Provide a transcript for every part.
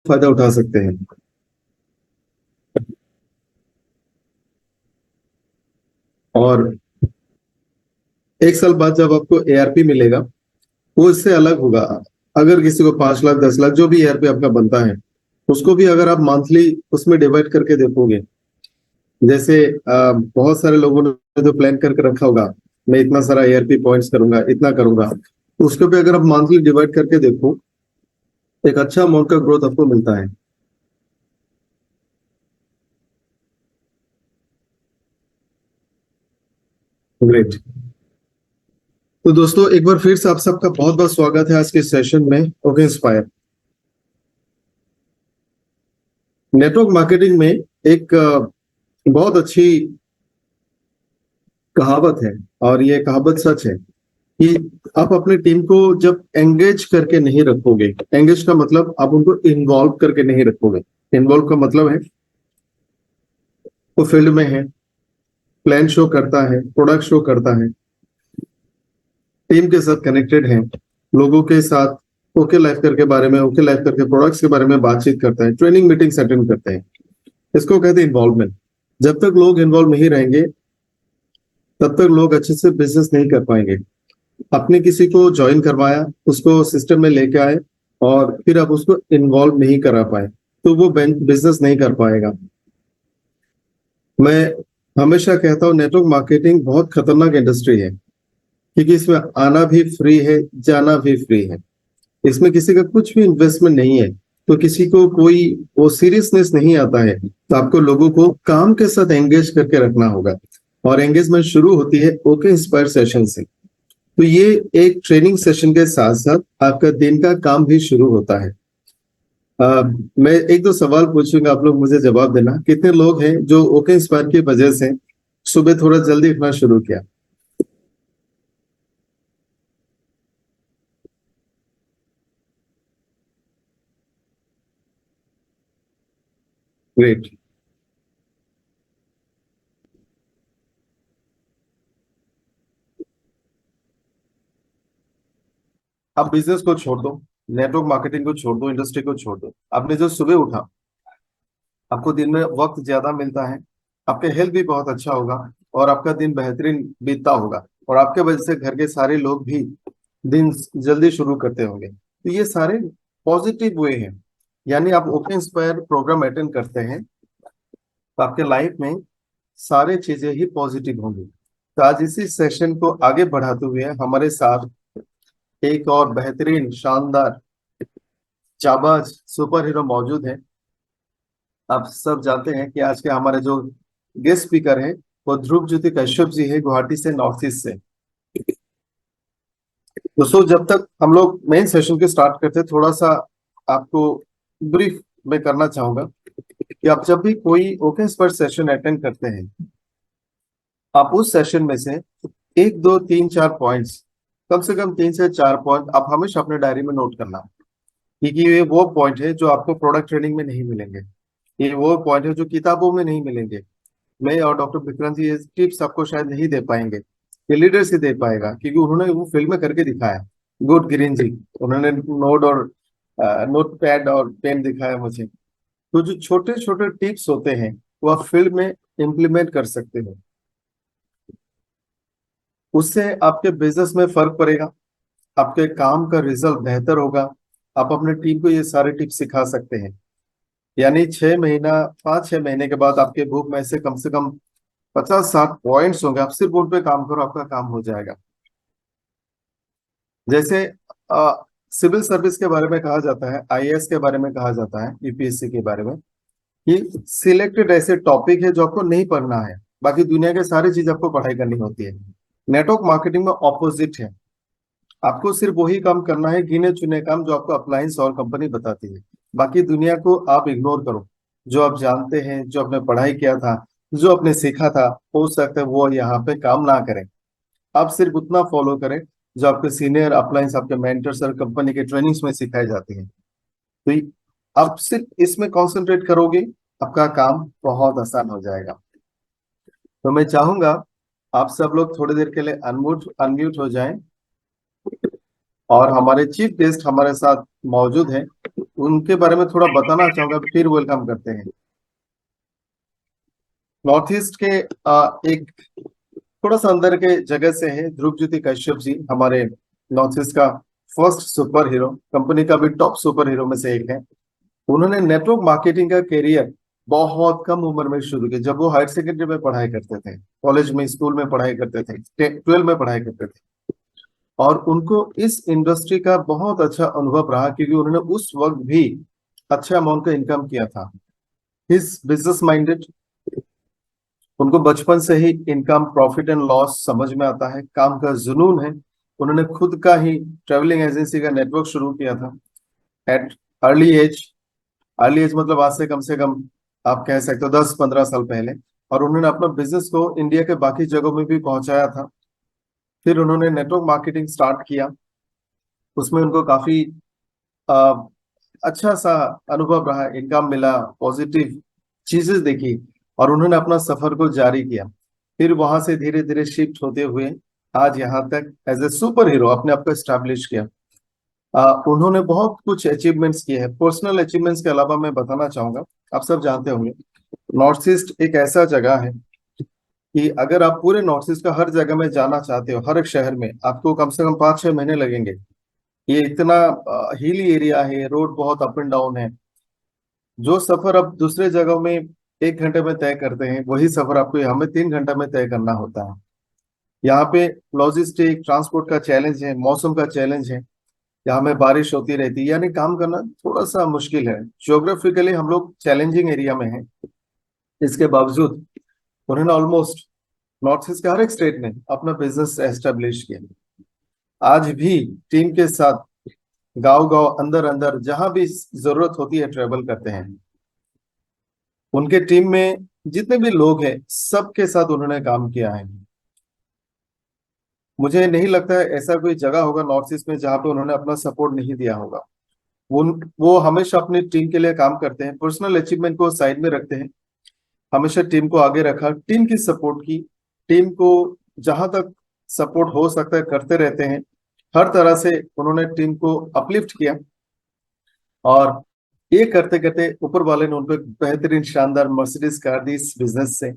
फायदा उठा सकते हैं। और एक साल बाद जब आपको एआरपी मिलेगा वो इससे अलग होगा। अगर किसी को 5 लाख 10 लाख जो भी एआरपी आपका बनता है उसको भी अगर आप मंथली उसमें डिवाइड करके देखोगे, जैसे बहुत सारे लोगों ने जो प्लान करके रखा होगा, मैं इतना सारा एआरपी पॉइंट्स करूंगा, इतना करूंगा, तो उसके पे अगर आप मंथली डिवाइड करके देखो, एक अच्छा अमाउंट का ग्रोथ आपको मिलता है। ग्रेट। तो दोस्तों एक बार फिर से आप सबका बहुत बहुत स्वागत है आज के सेशन में ओके इंस्पायर। नेटवर्क मार्केटिंग में एक बहुत अच्छी कहावत है, और ये कहावत सच है कि आप अपनी टीम को जब एंगेज करके नहीं रखोगे, एंगेज का मतलब आप उनको इन्वॉल्व करके नहीं रखोगे। इन्वॉल्व का मतलब है वो फील्ड में है, प्लान शो करता है, प्रोडक्ट शो करता है, टीम के साथ कनेक्टेड है, लोगों के साथ ओके लाइफ करके बारे में, ओके लाइफ करके प्रोडक्ट्स के बारे में बातचीत करता है, ट्रेनिंग मीटिंग अटेंड करते हैं। इसको कहते हैं इन्वॉल्वमेंट। जब तक लोग इन्वॉल्व नहीं रहेंगे तब तक लोग अच्छे से बिजनेस नहीं कर पाएंगे। आपने किसी को ज्वाइन करवाया, उसको सिस्टम में लेके आए, और फिर आप उसको इन्वॉल्व नहीं करा पाए तो वो बिजनेस नहीं कर पाएगा। मैं हमेशा कहता हूँ नेटवर्क मार्केटिंग बहुत खतरनाक इंडस्ट्री है, क्योंकि इसमें आना भी फ्री है, जाना भी फ्री है। इसमें किसी का कुछ भी इन्वेस्टमेंट नहीं है, तो किसी को कोई वो सीरियसनेस नहीं आता है, तो आपको लोगों को काम के साथ एंगेज करके रखना होगा। और एंगेजमेंट शुरू होती है ओके इंस्पायर सेशन से। तो ये एक ट्रेनिंग सेशन के साथ साथ आपका दिन का काम भी शुरू होता है। मैं एक दो सवाल पूछूंगा, आप लोग मुझे जवाब देना। कितने लोग हैं जो ओके इंस्पायर की वजह से सुबह थोड़ा जल्दी उठना शुरू किया? ग्रेट। आप बिजनेस को छोड़ दो, नेटवर्क मार्केटिंग को छोड़ दो, इंडस्ट्री को छोड़ दो, आपने जो सुबह उठा, आपको दिन में वक्त ज्यादा मिलता है, आपके हेल्थ भी बहुत अच्छा होगा, और आपका दिन बेहतरीन बीतता होगा, और आपके वजह से घर के सारे लोग भी दिन जल्दी शुरू करते होंगे। तो ये सारे पॉजिटिव वे हैं। यानी आप ओपन इंस्पायर प्रोग्राम अटेंड करते हैं तो आपके लाइफ में सारे चीजें ही पॉजिटिव होंगी। तो आज इसी सेशन को आगे बढ़ाते हुए हमारे साथ एक और बेहतरीन शानदार जाबाज सुपर हीरो मौजूद है। आप सब जानते हैं कि आज के हमारे जो गेस्ट स्पीकर हैं वो ध्रुव ज्योति कश्यप जी है, गुवाहाटी से, नॉर्थ ईस्ट से। दोस्तों जब तक हम लोग मेन सेशन के स्टार्ट करते हैं, थोड़ा सा आपको ब्रीफ में करना चाहूंगा कि आप जब भी कोई ओपन स्पर्श सेशन अटेंड करते हैं, आप उस सेशन में से एक दो तीन चार पॉइंट्स, कम से कम 3 से 4 पॉइंट आप हमेशा अपने डायरी में नोट करना। क्योंकि ये वो पॉइंट है जो आपको प्रोडक्ट ट्रेनिंग में नहीं मिलेंगे, ये वो पॉइंट है जो किताबों में नहीं मिलेंगे। मैं और डॉक्टर विक्रांत जी ये टिप्स आपको शायद नहीं दे पाएंगे, ये लीडर्स ही दे पाएगा, क्योंकि उन्होंने वो फील्ड में करके दिखाया। गुड गिरीन जी, उन्होंने नोट और नोट पैड और पेन दिखाया मुझे। तो जो छोटे छोटे टिप्स होते हैं वो आप फील्ड में इम्प्लीमेंट कर सकते हो, उससे आपके बिजनेस में फर्क पड़ेगा, आपके काम का रिजल्ट बेहतर होगा। आप अपने टीम को ये सारे टिप्स सिखा सकते हैं। यानी 6 महीना, 5-6 महीने के बाद आपके बुक में से कम 50-60 पॉइंट्स होंगे। आप सिर्फ उन पे काम करो, आपका काम हो जाएगा। जैसे सिविल सर्विस के बारे में कहा जाता है, आईएएस के बारे में कहा जाता है, यूपीएससी के बारे में, कि सिलेक्टेड ऐसे टॉपिक है जो आपको नहीं पढ़ना है, बाकी दुनिया के सारी चीज आपको पढ़ाई करनी होती है। नेटवर्क मार्केटिंग में ऑपोजिट है, आपको सिर्फ वही काम करना है, गिने चुने काम जो आपको अप्लायंस और कंपनी बताती है। बाकी दुनिया को आप इग्नोर करो। जो आप जानते हैं, जो आपने पढ़ाई किया था, जो आपने सीखा था, हो सकता है वो यहाँ पे काम ना करें। आप सिर्फ उतना फॉलो करें जो आपके सीनियर अप्लायंस, आपके मेंटर्स और कंपनी के ट्रेनिंग्स में सिखाई जाती है। तो आप सिर्फ इसमें कंसंट्रेट करोगे, आपका काम बहुत आसान हो जाएगा। तो मैं चाहूंगा आप सब लोग थोड़ी देर के लिए अनम्यूट अनम्यूट हो जाएं, और हमारे चीफ गेस्ट हमारे साथ मौजूद हैं, उनके बारे में थोड़ा बताना चाहूंगा, फिर वेलकम करते हैं। नॉर्थ ईस्ट के एक थोड़ा सा अंदर के जगह से है ध्रुव ज्योति कश्यप जी, हमारे नॉर्थ ईस्ट का फर्स्ट सुपर हीरो, कंपनी का भी टॉप सुपर हीरो में से एक है। उन्होंने नेटवर्क मार्केटिंग का करियर बहुत कम उम्र में शुरू किया, जब वो हायर सेकेंडरी में पढ़ाई करते थे, कॉलेज में, स्कूल में पढ़ाई करते थे, 12 में पढ़ाई करते थे। और उनको इस इंडस्ट्री का बहुत अच्छा अनुभव रहा, क्योंकि उन्होंने उस वक्त भी अच्छा अमाउंट का इनकम किया था। हिज बिजनेस माइंडेड, उनको बचपन से ही इनकम, प्रॉफिट एंड लॉस समझ में आता है, काम का जुनून है। उन्होंने खुद का ही ट्रेवलिंग एजेंसी का नेटवर्क शुरू किया था at early age. Early age मतलब आज से कम आप कह सकते हो 10-15 साल पहले। और उन्होंने अपना बिजनेस को इंडिया के बाकी जगहों में भी पहुंचाया था। फिर उन्होंने नेटवर्क मार्केटिंग स्टार्ट किया, उसमें उनको काफी अ, अच्छा सा अनुभव रहा, इनकम मिला, पॉजिटिव चीजें देखी, और उन्होंने अपना सफर को जारी किया। फिर वहां से धीरे धीरे शिफ्ट होते हुए आज यहाँ तक एज ए सुपर हीरो अपने आप को स्टैब्लिश किया। उन्होंने बहुत कुछ अचीवमेंट्स किए हैं। पर्सनल अचीवमेंट्स के अलावा मैं बताना चाहूंगा, आप सब जानते होंगे नॉर्थ ईस्ट एक ऐसा जगह है कि अगर आप पूरे नॉर्थ ईस्ट का हर जगह में जाना चाहते हो, हर एक शहर में, आपको कम से कम 5-6 महीने लगेंगे। ये इतना हिली एरिया है, रोड बहुत अप एंड डाउन है। जो सफर आप दूसरे जगहों में 1 घंटे में तय करते हैं, वही सफर आपको यहाँ में 3 घंटा में तय करना होता है। यहाँ पे लॉजिस्टिक ट्रांसपोर्ट का चैलेंज है, मौसम का चैलेंज है, यहाँ में बारिश होती रहती है, यानी काम करना थोड़ा सा मुश्किल है। ज्योग्राफिकली हम लोग चैलेंजिंग एरिया में हैं। इसके बावजूद उन्होंने ऑलमोस्ट नॉर्थ ईस्ट के हर एक स्टेट में अपना बिजनेस एस्टेब्लिश किया। आज भी टीम के साथ गांव गांव, अंदर अंदर, जहां भी जरूरत होती है ट्रेवल करते हैं। उनके टीम में जितने भी लोग हैं, सबके साथ उन्होंने काम किया है। मुझे नहीं लगता है ऐसा कोई जगह होगा नॉर्थ ईस्ट में जहां पे उन्होंने अपना सपोर्ट नहीं दिया होगा। वो वो हमेशा अपनी टीम के लिए काम करते हैं, पर्सनल अचीवमेंट को साइड में रखते हैं, हमेशा टीम को आगे रखा, टीम की सपोर्ट की, टीम को जहां तक सपोर्ट हो सकता है करते रहते हैं। हर तरह से उन्होंने टीम को अपलिफ्ट किया। और ये करते करते ऊपर वाले ने उनको एक बेहतरीन शानदार मर्सिडीज कार दी इस बिजनेस से।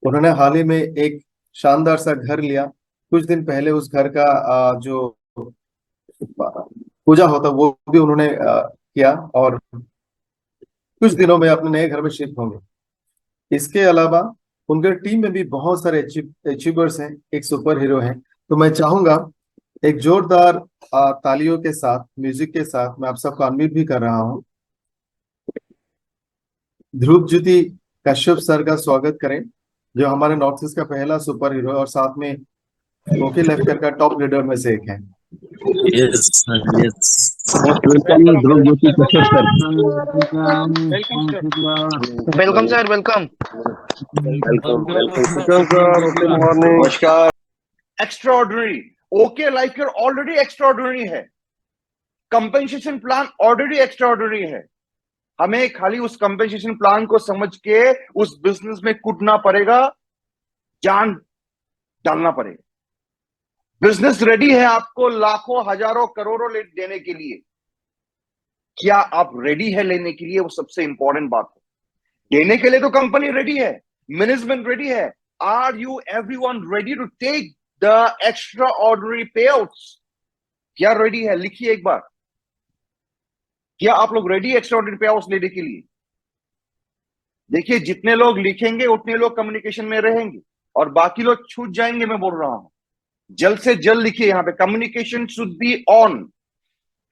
उन्होंने हाल ही में एक शानदार सा घर लिया। कुछ दिन पहले उस घर का जो पूजा होता वो भी उन्होंने किया, और कुछ दिनों में अपने नए घर में शिफ्ट होंगे। इसके अलावा उनके टीम में भी बहुत सारे अचीवर्स हैं, एक सुपर हीरो हैं। तो मैं चाहूंगा एक जोरदार तालियों के साथ, म्यूजिक के साथ मैं आप सबको अनम्यूट भी कर रहा हूँ। ध्रुव ज्योति कश्यप सर का स्वागत करें, जो हमारे नॉर्थ ईस्ट का पहला सुपर हीरो है, और साथ में ओके लेफ्ट का टॉप लीडर में से एक है। Yes, sir, yes. Most welcome, Dhruv Jyoti Kashyap sir. Welcome sir, welcome. Welcome, sir. Good morning. नमस्कार। Extraordinary, okay life care already extraordinary है, कंपेंसेशन प्लान ऑलरेडी एक्स्ट्राऑर्डिनरी है। हमें खाली उस कंपेंसेशन प्लान को समझ के उस बिजनेस में कूदना पड़ेगा, जान डालना पड़ेगा। बिजनेस रेडी है आपको लाखों, हजारों, करोड़ों देने के लिए। क्या आप रेडी है लेने के लिए? वो सबसे इंपॉर्टेंट बात है। देने के लिए तो कंपनी रेडी है, मैनेजमेंट रेडी है। Are you everyone ready to take the extraordinary payouts? क्या रेडी है? लिखिए एक बार, क्या आप लोग ready extraordinary payouts लेने के लिए? देखिए, जितने लोग लिखेंगे उतने लोग कम्युनिकेशन में रहेंगे, और बाकी लोग छूट जाएंगे। मैं बोल रहा हूं, जल्द से जल्द लिखिए यहां पे, communication should be on,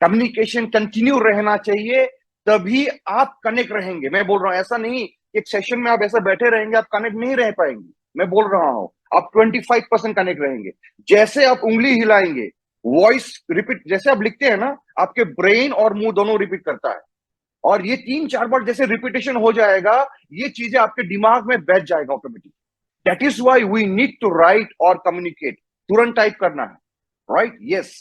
communication continue रहना चाहिए, तभी आप कनेक्ट रहेंगे। मैं बोल रहा हूं, ऐसा नहीं एक सेशन में आप ऐसा बैठे रहेंगे, आप कनेक्ट नहीं रह पाएंगे। मैं बोल रहा हूं, आप 25% कनेक्ट रहेंगे। जैसे आप उंगली हिलाएंगे, वॉइस रिपीट, जैसे आप लिखते हैं ना, आपके ब्रेन और मुंह दोनों रिपीट करता है, और ये 3-4 बार जैसे रिपीटेशन हो जाएगा, ये चीजें आपके दिमाग में बैठ जाएगा automatic. That is why we need to write और कम्युनिकेट। तुरंत टाइप करना है, राइट? यस।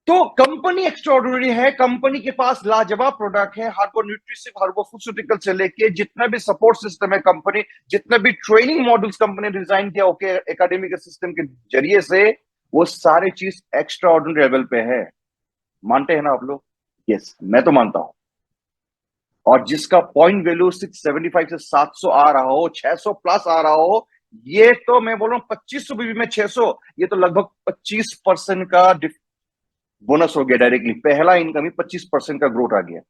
तो कंपनी एक्स्ट्राऑर्डिनरी है, कंपनी के पास लाजवाब प्रोडक्ट है, हार्बो न्यूट्रिशिव, हार्बो फूडस्यूटिकल से लेके जितना भी सपोर्ट सिस्टम है कंपनी, जितने भी ट्रेनिंग मॉड्यूल्स कंपनी डिजाइन किया ओके एकेडमी के सिस्टम के जरिए से, वो सारे चीज एक्स्ट्राऑर्डिनरी लेवल पे है। मानते हैं ना आप लोग? यस, मैं तो मानता हूं। और जिसका पॉइंट वैल्यू 675 से 700 आ रहा हो, 600 प्लस आ रहा हो, ये तो मैं बोल रहा हूं 2500 बीबी में 600, ये तो लगभग 25% का बोनस हो गया डायरेक्टली। पहला इनकम ही 25% का ग्रोथ आ गया,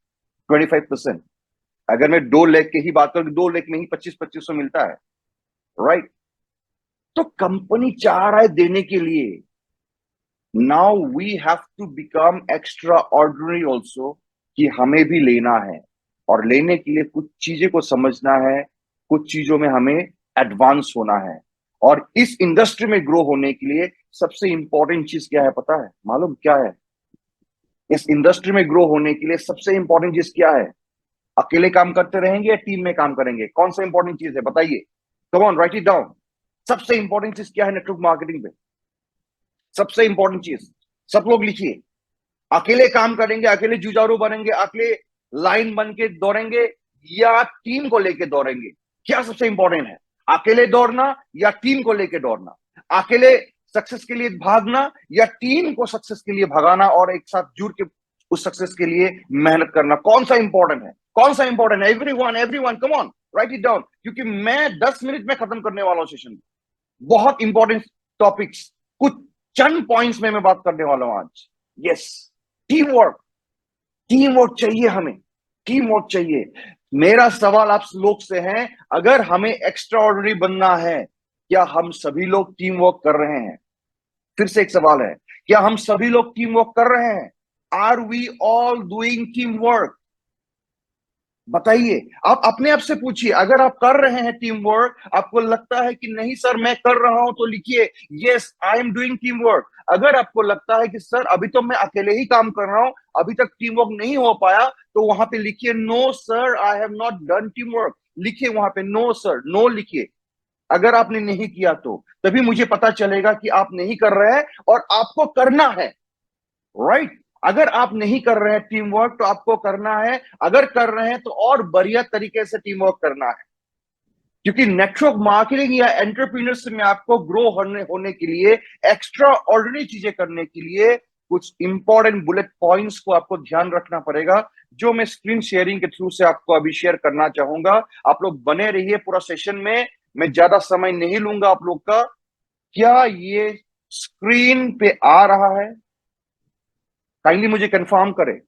25%। अगर मैं 2 लाख की ही बात करूं, 2 लाख में ही 2500 मिलता है, राइट? तो कंपनी चाह रहा है देने के लिए। Now we have to become extraordinary also, कि हमें भी लेना है, और लेने के लिए कुछ चीजें को समझना है, कुछ चीजों में हमें एडवांस होना है। और इस इंडस्ट्री में ग्रो होने के लिए सबसे इंपॉर्टेंट चीज क्या है पता है? मालूम क्या है? इस इंडस्ट्री में ग्रो होने के लिए सबसे इंपॉर्टेंट चीज क्या है? अकेले काम करते रहेंगे या टीम में काम करेंगे? कौन सा इंपॉर्टेंट चीज है बताइए? Come on, right it down. सबसे इंपॉर्टेंट चीज क्या है नेटवर्क मार्केटिंग में? सबसे इंपॉर्टेंट चीज सब लोग लिखिए। अकेले काम करेंगे, अकेले जुझारू बनेंगे, अकेले लाइन बन के दौड़ेंगे, या टीम को लेके दौड़ेंगे? क्या सबसे इंपॉर्टेंट है? अकेले दौड़ना या टीम को लेके दौड़ना? अकेले सक्सेस के लिए भागना या टीम को सक्सेस के लिए भगाना और एक साथ जुड़ के उस सक्सेस के लिए मेहनत करना? कौन सा इंपॉर्टेंट है? कौन सा इंपॉर्टेंट है? Everyone come on, right it down, क्योंकि मैं 10 मिनट में खत्म करने वाला हूं सेशन। बहुत इंपॉर्टेंट टॉपिक्स, कुछ चंद पॉइंट्स में मैं बात करने वाला हूं आज। Yes, team work. Team work चाहिए हमें, टीम वर्क चाहिए। मेरा सवाल आप लोग से है, अगर हमें एक्स्ट्रा ऑर्डिनरी बनना है, क्या हम सभी लोग टीम वर्क कर रहे हैं? फिर से एक सवाल है, क्या हम सभी लोग टीम वर्क कर रहे हैं? Are we all doing team work? बताइए, आप अपने आप से पूछिए। अगर आप कर रहे हैं टीम वर्क, आपको लगता है कि नहीं सर मैं कर रहा हूं, तो लिखिए yes I am doing team work. अगर आपको लगता है कि सर अभी तो मैं अकेले ही काम कर रहा हूं, अभी तक टीम वर्क नहीं हो पाया, तो वहां पे लिखिए no sir I have not done team work. लिखिए वहां पे नो सर, नो लिखिए। अगर आपने नहीं किया तो तभी मुझे पता चलेगा कि आप नहीं कर रहे हैं और आपको करना है, राइट? अगर आप नहीं कर रहे हैं टीम वर्क तो आपको करना है, अगर कर रहे हैं तो और बढ़िया तरीके से टीम वर्क करना है। क्योंकि नेटवर्क मार्केटिंग या एंटरप्रीनियरशिप में आपको ग्रो होने के लिए, एक्स्ट्रा ऑर्डिनरी चीजें करने के लिए, कुछ इंपॉर्टेंट बुलेट पॉइंट्स को आपको ध्यान रखना पड़ेगा, जो मैं स्क्रीन शेयरिंग के थ्रू से आपको अभी शेयर करना चाहूंगा। आप लोग बने रहिए पूरा सेशन में, मैं ज्यादा समय नहीं लूंगा आप लोग का। क्या ये स्क्रीन पे आ रहा है? काइंडली मुझे कंफर्म करें।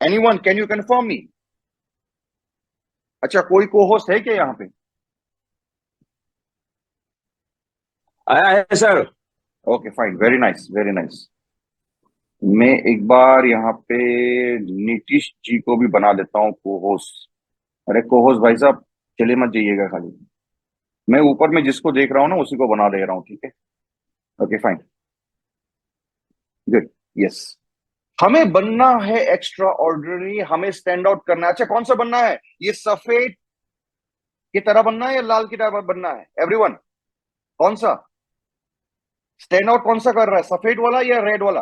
Anyone can you confirm me? अच्छा, कोई को होस्ट है क्या यहाँ पे? आया है sir. Okay fine, very nice very nice. मैं एक बार यहाँ पे नीतीश जी को भी बना देता हूँ को होस्ट। अरे को होस्ट भाई साहब, चले मत जाइएगा खाली। मैं ऊपर में जिसको देख रहा हूँ ना उसी को बना दे रहा हूँ, ठीक है? Okay fine, good, yes. हमें बनना है एक्स्ट्रा ऑर्डिनरी, हमें स्टैंड आउट करना है। अच्छा, कौन सा बनना है? ये सफेद की तरह बनना है या लाल की तरह बनना है? एवरीवन, कौन सा स्टैंड आउट कौन सा कर रहा है? सफेद वाला या रेड वाला?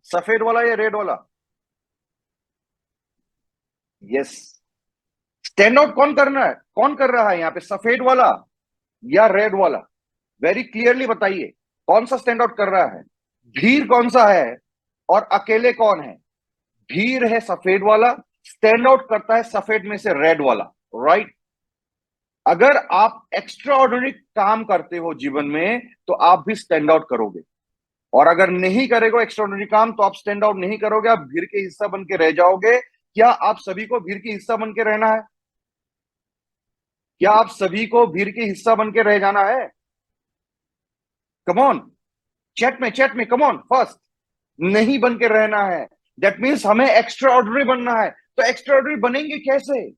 सफेद वाला या रेड वाला? यस, स्टैंड आउट कौन करना है? कौन कर रहा है यहाँ पे, सफेद वाला या रेड वाला? वेरी क्लियरली बताइए, कौन सा स्टैंड आउट कर रहा है? भीड़ कौन सा है और अकेले कौन है? भीड़ है सफेद वाला, स्टैंड आउट करता है सफेद में से रेड वाला, राइट? अगर आप एक्स्ट्रा ऑर्डिनरी काम करते हो जीवन में तो आप भी स्टैंड आउट करोगे, और अगर नहीं करेगा एक्स्ट्रा ऑर्डिनरी काम तो आप स्टैंड आउट नहीं करोगे, आप भीड़ के हिस्सा बन के रह जाओगे। क्या आप सभी को भीड़ के हिस्सा बन के रहना है? क्या आप सभी को भीड़ के हिस्सा बन के रह जाना है? कम ऑन, चैट में कम ऑन फर्स्ट। नहीं बन के रहना है, दैट मीन्स हमें एक्स्ट्रा ऑर्डिनरी बनना है। तो एक्स्ट्रा ऑर्डिनरी बनेंगे कैसे?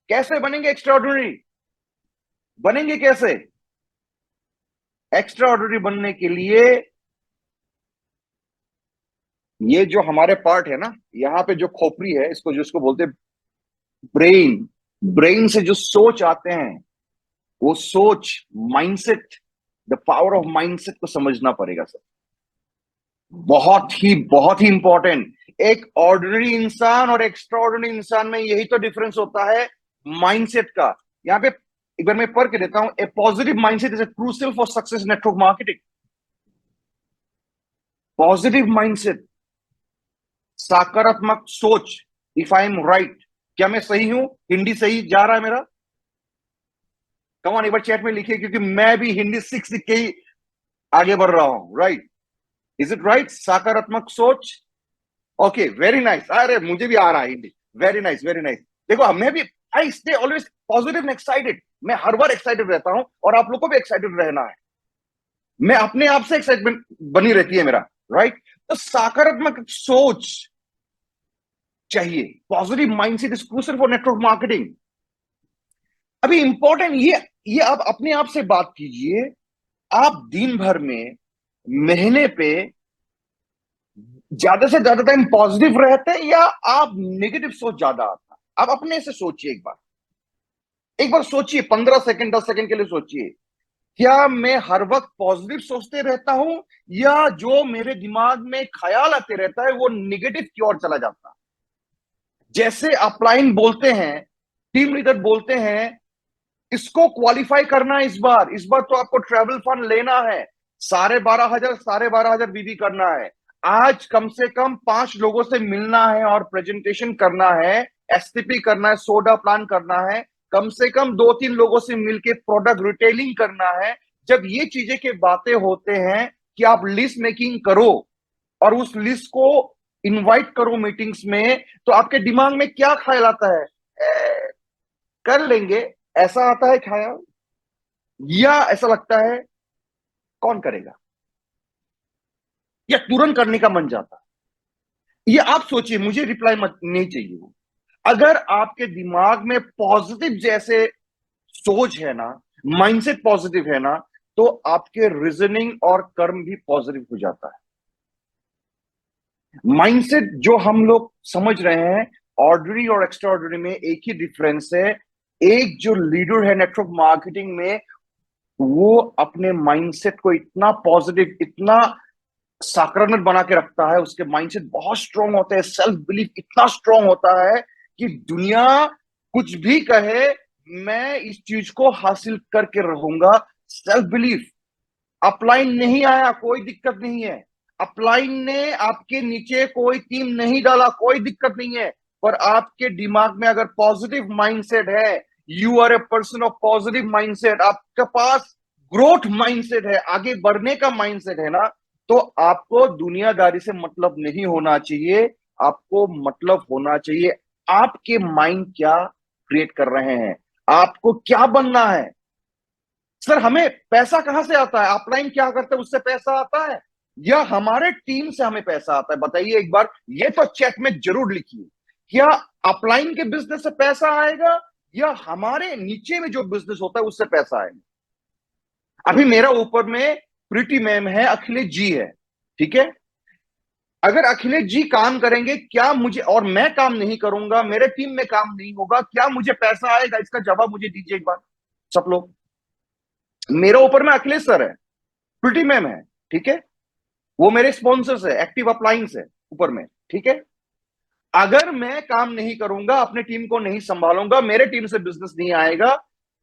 कैसे बनेंगे एक्स्ट्रा ऑर्डिनरी? बनेंगे कैसे एक्स्ट्रा ऑर्डिनरी बनने के लिए? ये जो हमारे पार्ट है ना, यहाँ पे जो खोपड़ी है, इसको जिसको बोलते हैं ब्रेन, ब्रेन से जो सोच आते हैं, वो सोच, mindset, the power of mindset को समझना पड़ेगा सर। बहुत ही इंपॉर्टेंट। एक ऑर्डिनरी इंसान और एक्स्ट्रा ऑर्डिनरी इंसान में यही तो डिफरेंस होता है, माइंडसेट का। यहाँ पे एक बार मैं पढ़ के देता हूं, a positive mindset is a crucial for success network marketing. Positive mindset, सकारात्मक सोच, इफ आई एम राइट, क्या मैं सही हूं? हिंदी सही जा रहा है मेरा? कम ऑन, एक बार चैट में लिखिए, क्योंकि मैं भी हिंदी सीख सीख के ही आगे बढ़ रहा हूं। Right, is it right? सकारात्मक सोच, ओके, वेरी नाइस। अरे मुझे भी आ रहा है Hindi, very nice, very nice. देखो मैं भी, I stay always positive and excited, मैं हर बार एक्साइटेड रहता हूं, और आप लोग को भी एक्साइटेड रहना है। मैं अपने आप से एक्साइटमेंट बनी रहती है मेरा। राइट, तो सकारात्मक सोच चाहिए, positive mindset is crucial for network marketing. अभी इंपॉर्टेंट ये आप अपने आप से बात कीजिए, आप दिन भर में, महीने पे ज्यादा से ज्यादा टाइम पॉजिटिव रहते हैं या आप नेगेटिव सोच ज्यादा आता है? आप अपने से सोचिए, एक बार सोचिए, 15 सेकंड 10 सेकंड के लिए सोचिए, क्या मैं हर वक्त पॉजिटिव सोचते रहता हूं, या जो मेरे दिमाग में ख्याल आते रहता है वो नेगेटिव की ओर चला जाता है? जैसे अपलाइन बोलते हैं, टीम लीडर बोलते हैं, इसको क्वालिफाई करना है इस बार तो आपको ट्रैवल फंड लेना है, 12,500 बीबी करना है, आज कम से कम 5 लोगों से मिलना है और प्रेजेंटेशन करना है, एसटीपी करना है, सोडा प्लान करना है, कम से कम 2-3 लोगों से मिलके प्रोडक्ट रिटेलिंग करना है। जब ये चीजें के बातें होते हैं कि आप लिस्ट मेकिंग करो और उस लिस्ट को इनवाइट करो मीटिंग्स में, तो आपके दिमाग में क्या ख्याल आता है? कर लेंगे, ऐसा आता है ख्याल, या ऐसा लगता है कौन करेगा, या तुरंत करने का मन जाता है? ये आप सोचिए, मुझे रिप्लाई मत नहीं चाहिए वो। अगर आपके दिमाग में पॉजिटिव जैसे सोच है ना, माइंडसेट पॉजिटिव है ना, तो आपके रीजनिंग और कर्म भी पॉजिटिव हो जाता है। माइंडसेट जो हम लोग समझ रहे हैं, ऑर्डिनरी और एक्स्ट्रा ऑर्डिनरी में एक ही डिफरेंस है। एक जो लीडर है नेटवर्क मार्केटिंग में, वो अपने माइंडसेट को इतना पॉजिटिव, इतना सकारात्मक बना के रखता है, उसके माइंडसेट बहुत स्ट्रांग होते हैं, सेल्फ बिलीफ इतना स्ट्रांग होता है कि दुनिया कुछ भी कहे, मैं इस चीज को हासिल करके रहूंगा। Self belief. अपलाइन नहीं आया, कोई दिक्कत नहीं है। अपलाइन ने आपके नीचे कोई टीम नहीं डाला, कोई दिक्कत नहीं है। पर आपके दिमाग में अगर पॉजिटिव माइंडसेट है, you are a person of positive mindset, आपके पास ग्रोथ माइंडसेट है, आगे बढ़ने का माइंडसेट है ना, तो आपको दुनियादारी से मतलब नहीं होना चाहिए। आपको मतलब होना चाहिए आपके माइंड क्या क्रिएट कर रहे हैं, आपको क्या बनना है। सर हमें पैसा कहां से आता है? अपलाइन क्या करते हैं उससे पैसा आता है, या हमारे टीम से हमें पैसा आता है? बताइए एक बार, ये तो चैट में जरूर लिखिए। क्या अपलाइन के बिजनेस से पैसा आएगा, या हमारे नीचे में जो बिजनेस होता है उससे पैसा आएगा? अभी मेरा ऊपर में प्रीति मैम है, अखिलेश जी है, ठीक है। अगर अखिलेश जी काम करेंगे, क्या मुझे, और मैं काम नहीं करूंगा, मेरे टीम में काम नहीं होगा, क्या मुझे पैसा आएगा? इसका जवाब मुझे दीजिए एक बार सब लोग। मेरा ऊपर में अखिलेश सर है, प्रीति मैम है, ठीक है, वो मेरे स्पॉन्सर्स है, एक्टिव अप्लायंस है ऊपर में, ठीक है। अगर मैं काम नहीं करूंगा, अपने टीम को नहीं संभालूंगा, मेरे टीम से बिजनेस नहीं आएगा,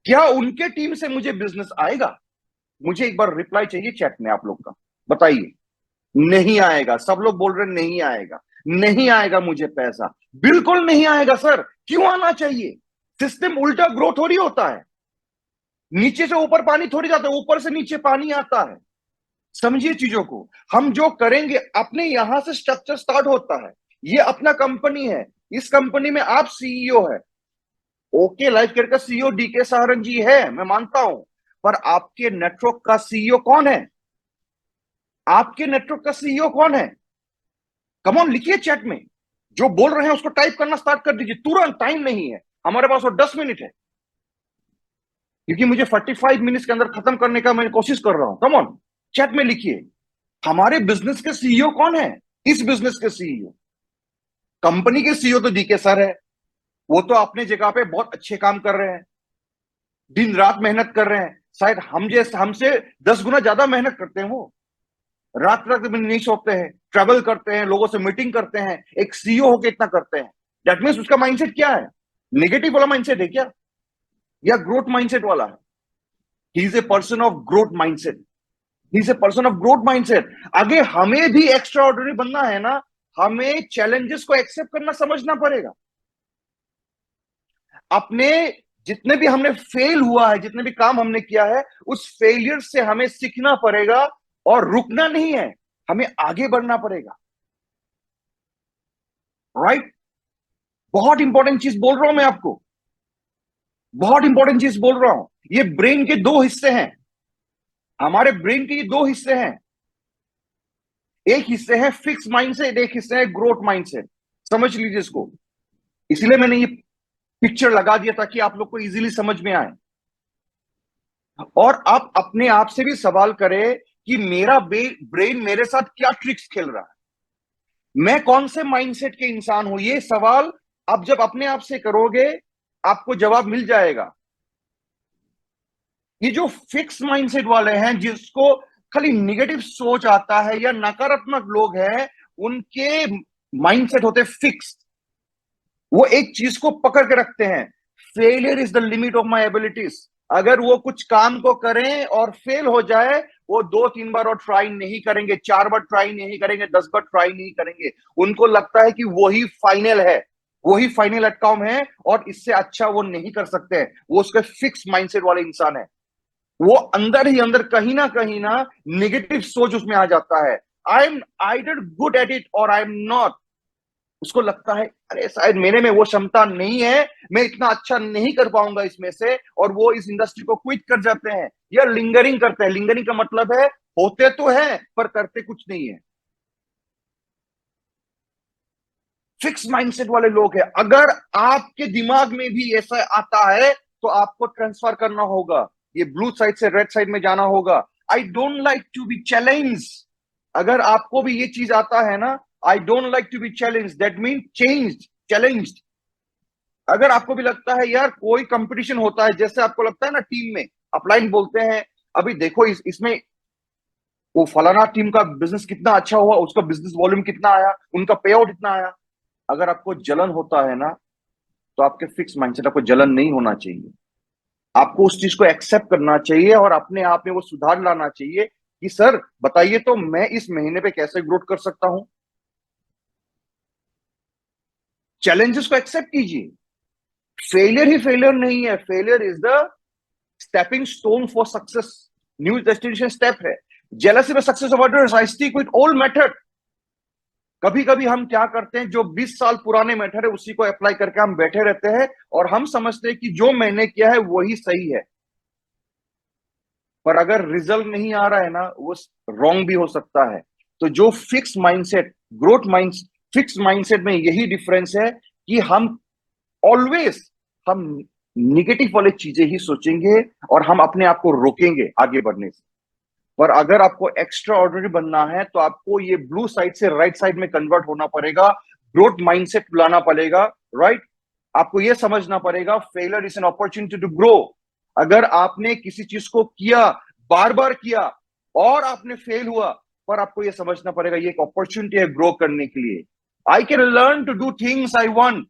क्या उनके टीम से मुझे बिजनेस आएगा? मुझे एक बार रिप्लाई चाहिए चैट में आप लोग का, बताइए। नहीं आएगा, सब लोग बोल रहे नहीं आएगा, नहीं आएगा मुझे पैसा, बिल्कुल नहीं आएगा सर। क्यों आना चाहिए? सिस्टम उल्टा ग्रोथ थोड़ी होता है, नीचे से ऊपर पानी थोड़ी जाता है, ऊपर से नीचे पानी आता है। समझिए चीजों को। हम जो करेंगे, अपने यहां से स्ट्रक्चर स्टार्ट होता है। ये अपना कंपनी है, इस कंपनी में आप सीईओ है, ओके लाइफ केयर का सीईओ डीके सहारन जी है, मैं मानता हूं, पर आपके नेटवर्क का सीईओ कौन है? आपके नेटवर्क का सीईओ कौन है? कम ऑन, लिखिए चैट में, जो बोल रहे हैं उसको टाइप करना स्टार्ट कर दीजिए तुरंत, टाइम नहीं है हमारे पास, और 10 मिनट है, क्योंकि मुझे 45 मिनट के अंदर खत्म करने का मैं कोशिश कर रहा हूं। कम ऑन, चैट में लिखिए, हमारे बिजनेस के सीईओ कौन है? इस बिजनेस के सीईओ, कंपनी के सीईओ तो डीके सर है, वो तो अपने जगह पे बहुत अच्छे काम कर रहे हैं, दिन रात मेहनत कर रहे हैं, शायद हम जैसे हमसे 10 गुना ज्यादा मेहनत करते हैं। वो रात रात में नहीं सोते हैं, ट्रैवल करते हैं, लोगों से मीटिंग करते हैं, एक सीईओ होकर इतना करते हैं। दैट मीन्स उसका माइंडसेट क्या है? नेगेटिव वाला माइंडसेट है क्या, या ग्रोथ माइंडसेट वाला है? He is a person of growth mindset, he is a person of growth mindset. आगे हमें भी एक्स्ट्रा ऑर्डिनरी बनना है ना, हमें चैलेंजेस को एक्सेप्ट करना समझना पड़ेगा। अपने जितने भी हमने फेल हुआ है, जितने भी काम हमने किया है, उस फेलियर से हमें सीखना पड़ेगा और रुकना नहीं है, हमें आगे बढ़ना पड़ेगा। राइट? बहुत इंपॉर्टेंट चीज बोल रहा हूं मैं आपको, बहुत इंपॉर्टेंट चीज बोल रहा हूं। ये ब्रेन के दो हिस्से हैं, हमारे ब्रेन के ये दो हिस्से हैं। एक हिस्से है फिक्स माइंडसेट, एक हिस्से है ग्रोथ माइंडसेट। समझ लीजिए इसको। इसलिए मैंने ये पिक्चर लगा दिया ताकि आप लोग को इजीली समझ में आए। और आप अपने आप से भी सवाल करें कि मेरा ब्रेन मेरे साथ क्या ट्रिक्स खेल रहा है, मैं कौन से माइंडसेट के इंसान हूं। ये सवाल आप जब अपने आप से करोगे, आपको जवाब मिल जाएगा। ये जो फिक्स माइंडसेट वाले हैं, जिसको खाली नेगेटिव सोच आता है या नकारात्मक लोग हैं, उनके माइंडसेट होते फिक्स। वो एक चीज को पकड़ के रखते हैं, failure is the limit of my abilities. अगर वो कुछ काम को करें और फेल हो जाए, वो 2-3 बार और ट्राई नहीं करेंगे, 4 बार ट्राई नहीं करेंगे, 10 बार ट्राई नहीं करेंगे। उनको लगता है कि वही फाइनल है, वही फाइनल आउटकम है और इससे अच्छा वो नहीं कर सकते हैं। वो उसके फिक्स माइंडसेट वाले इंसान है। वो अंदर ही अंदर कहीं ना नेगेटिव सोच उसमें आ जाता है। I am either good at it और आई एम नॉट। उसको लगता है अरे शायद मेरे में वो क्षमता नहीं है, मैं इतना अच्छा नहीं कर पाऊंगा इसमें से, और वो इस इंडस्ट्री को क्विट कर जाते हैं या लिंगरिंग करते हैं। लिंगरिंग का मतलब है होते तो है पर करते कुछ नहीं है। फिक्स माइंडसेट वाले लोग हैं। अगर आपके दिमाग में भी ऐसा आता है तो आपको ट्रांसफर करना होगा, ये ब्लू साइड से रेड साइड में जाना होगा। I don't like to be challenge. अगर आपको भी ये चीज आता है ना, I don't like to be challenge, that mean change, challenged. अगर आपको भी लगता है यार कोई कंपटीशन होता है, जैसे आपको लगता है ना टीम में अपलाइन बोलते हैं, अभी देखो इसमें वो फलाना टीम का बिजनेस कितना अच्छा हुआ, उसका बिजनेस वॉल्यूम कितना आया, उनका पे आउट इतना आया। अगर आपको जलन होता है ना, तो आपके फिक्स माइंडसेट, आपको जलन नहीं होना चाहिए। आपको उस चीज को एक्सेप्ट करना चाहिए और अपने आप में वो सुधार लाना चाहिए कि सर बताइए तो मैं इस महीने पे कैसे ग्रोथ कर सकता हूं। चैलेंजेस को एक्सेप्ट कीजिए। फेलियर ही फेलियर नहीं है, failure is the stepping stone for success, new destination step है। जेलसी में success of others, I stick with old method. कभी कभी हम क्या करते हैं, जो 20 साल पुराने मेथड है उसी को अप्लाई करके हम बैठे रहते हैं और हम समझते हैं कि जो मैंने किया है वही सही है। पर अगर रिजल्ट नहीं आ रहा है ना, वो रॉन्ग भी हो सकता है। तो जो fix mindset, growth mind, fix mindset में यही डिफरेंस है कि हम ऑलवेज हम निगेटिव वाली चीजें ही सोचेंगे और हम अपने आप को रोकेंगे आगे बढ़ने से। पर अगर आपको एक्स्ट्रा ऑर्डिनरी बनना है तो आपको ये ब्लू साइड से राइट साइड में कन्वर्ट होना पड़ेगा, ग्रोथ माइंडसेट लाना पड़ेगा। राइट? आपको यह समझना पड़ेगा failure is an opportunity to grow. अगर आपने किसी चीज को किया, बार बार किया और आपने फेल हुआ, पर आपको यह समझना पड़ेगा ये एक अपॉर्चुनिटी है ग्रो करने के लिए। I can learn to do things I want.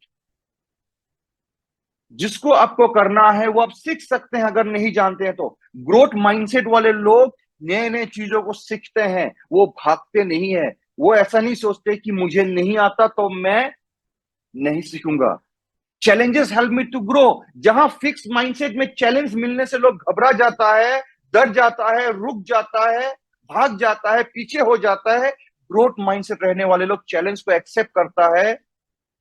जिसको आपको करना है वो आप सीख सकते हैं अगर नहीं जानते हैं तो। ग्रोथ माइंडसेट वाले लोग नए नए चीजों को सीखते हैं, वो भागते नहीं है। वो ऐसा नहीं सोचते कि मुझे नहीं आता तो मैं नहीं सीखूंगा। Challenges help me to grow. जहां फिक्स माइंडसेट में चैलेंज मिलने से लोग घबरा जाता है, डर जाता है, रुक जाता है, भाग जाता है, पीछे हो जाता है। ग्रोथ माइंडसेट रहने वाले लोग चैलेंज को एक्सेप्ट करता है,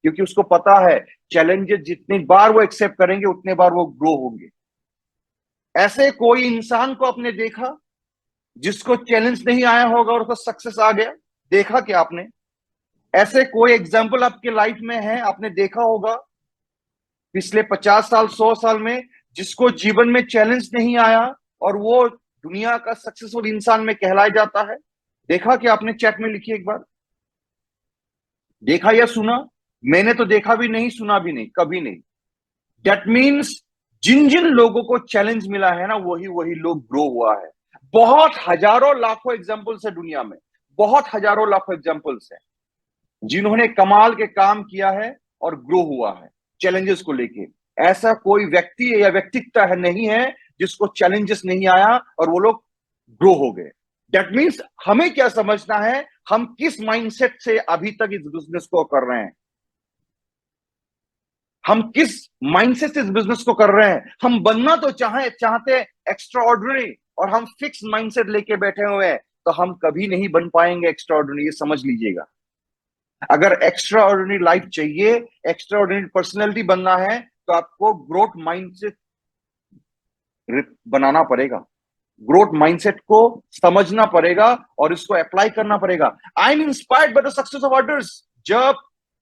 क्योंकि उसको पता है चैलेंजेस जितनी बार वो एक्सेप्ट करेंगे उतने बार वो ग्रो होंगे। ऐसे कोई इंसान को आपने देखा जिसको चैलेंज नहीं आया होगा और उसको सक्सेस आ गया? देखा क्या आपने? ऐसे कोई एग्जाम्पल आपके लाइफ में है, आपने देखा होगा पिछले 50 साल 100 साल में, जिसको जीवन में चैलेंज नहीं आया और वो दुनिया का सक्सेसफुल इंसान में कहलाया जाता है? देखा क्या आपने? चैट में लिखिए एक बार। देखा या सुना? मैंने तो देखा भी नहीं, सुना भी नहीं, कभी नहीं। दैट मीन्स जिन जिन लोगों को चैलेंज मिला है ना, वही वही लोग ग्रो हुआ है। बहुत हजारों लाखों एग्जाम्पल्स है दुनिया में, बहुत हजारों लाखों एग्जाम्पल्स है जिन्होंने कमाल के काम किया है और ग्रो हुआ है चैलेंजेस को लेके। ऐसा कोई व्यक्ति या व्यक्तित्व नहीं है जिसको चैलेंजेस नहीं आया और वो लोग ग्रो हो गए। दैट मीन्स हमें क्या समझना है, हम किस माइंडसेट से अभी तक इस बिजनेस को कर रहे हैं, हम किस माइंडसेट से इस बिजनेस को कर रहे हैं। हम बनना तो चाहते एक्स्ट्रा ऑर्डिनरी, और हम फिक्स माइंडसेट लेके बैठे हुए हैं, तो हम कभी नहीं बन पाएंगे एक्स्ट्रा ऑर्डिनरी, ये समझ लीजिएगा। अगर एक्स्ट्रा ऑर्डिनरी लाइफ चाहिए, एक्स्ट्रा ऑर्डिनरी पर्सनैलिटी बनना है, तो आपको ग्रोथ माइंडसेट बनाना पड़ेगा, ग्रोथ माइंडसेट को समझना पड़ेगा और इसको अप्लाई करना पड़ेगा। I am inspired by the success of others. जब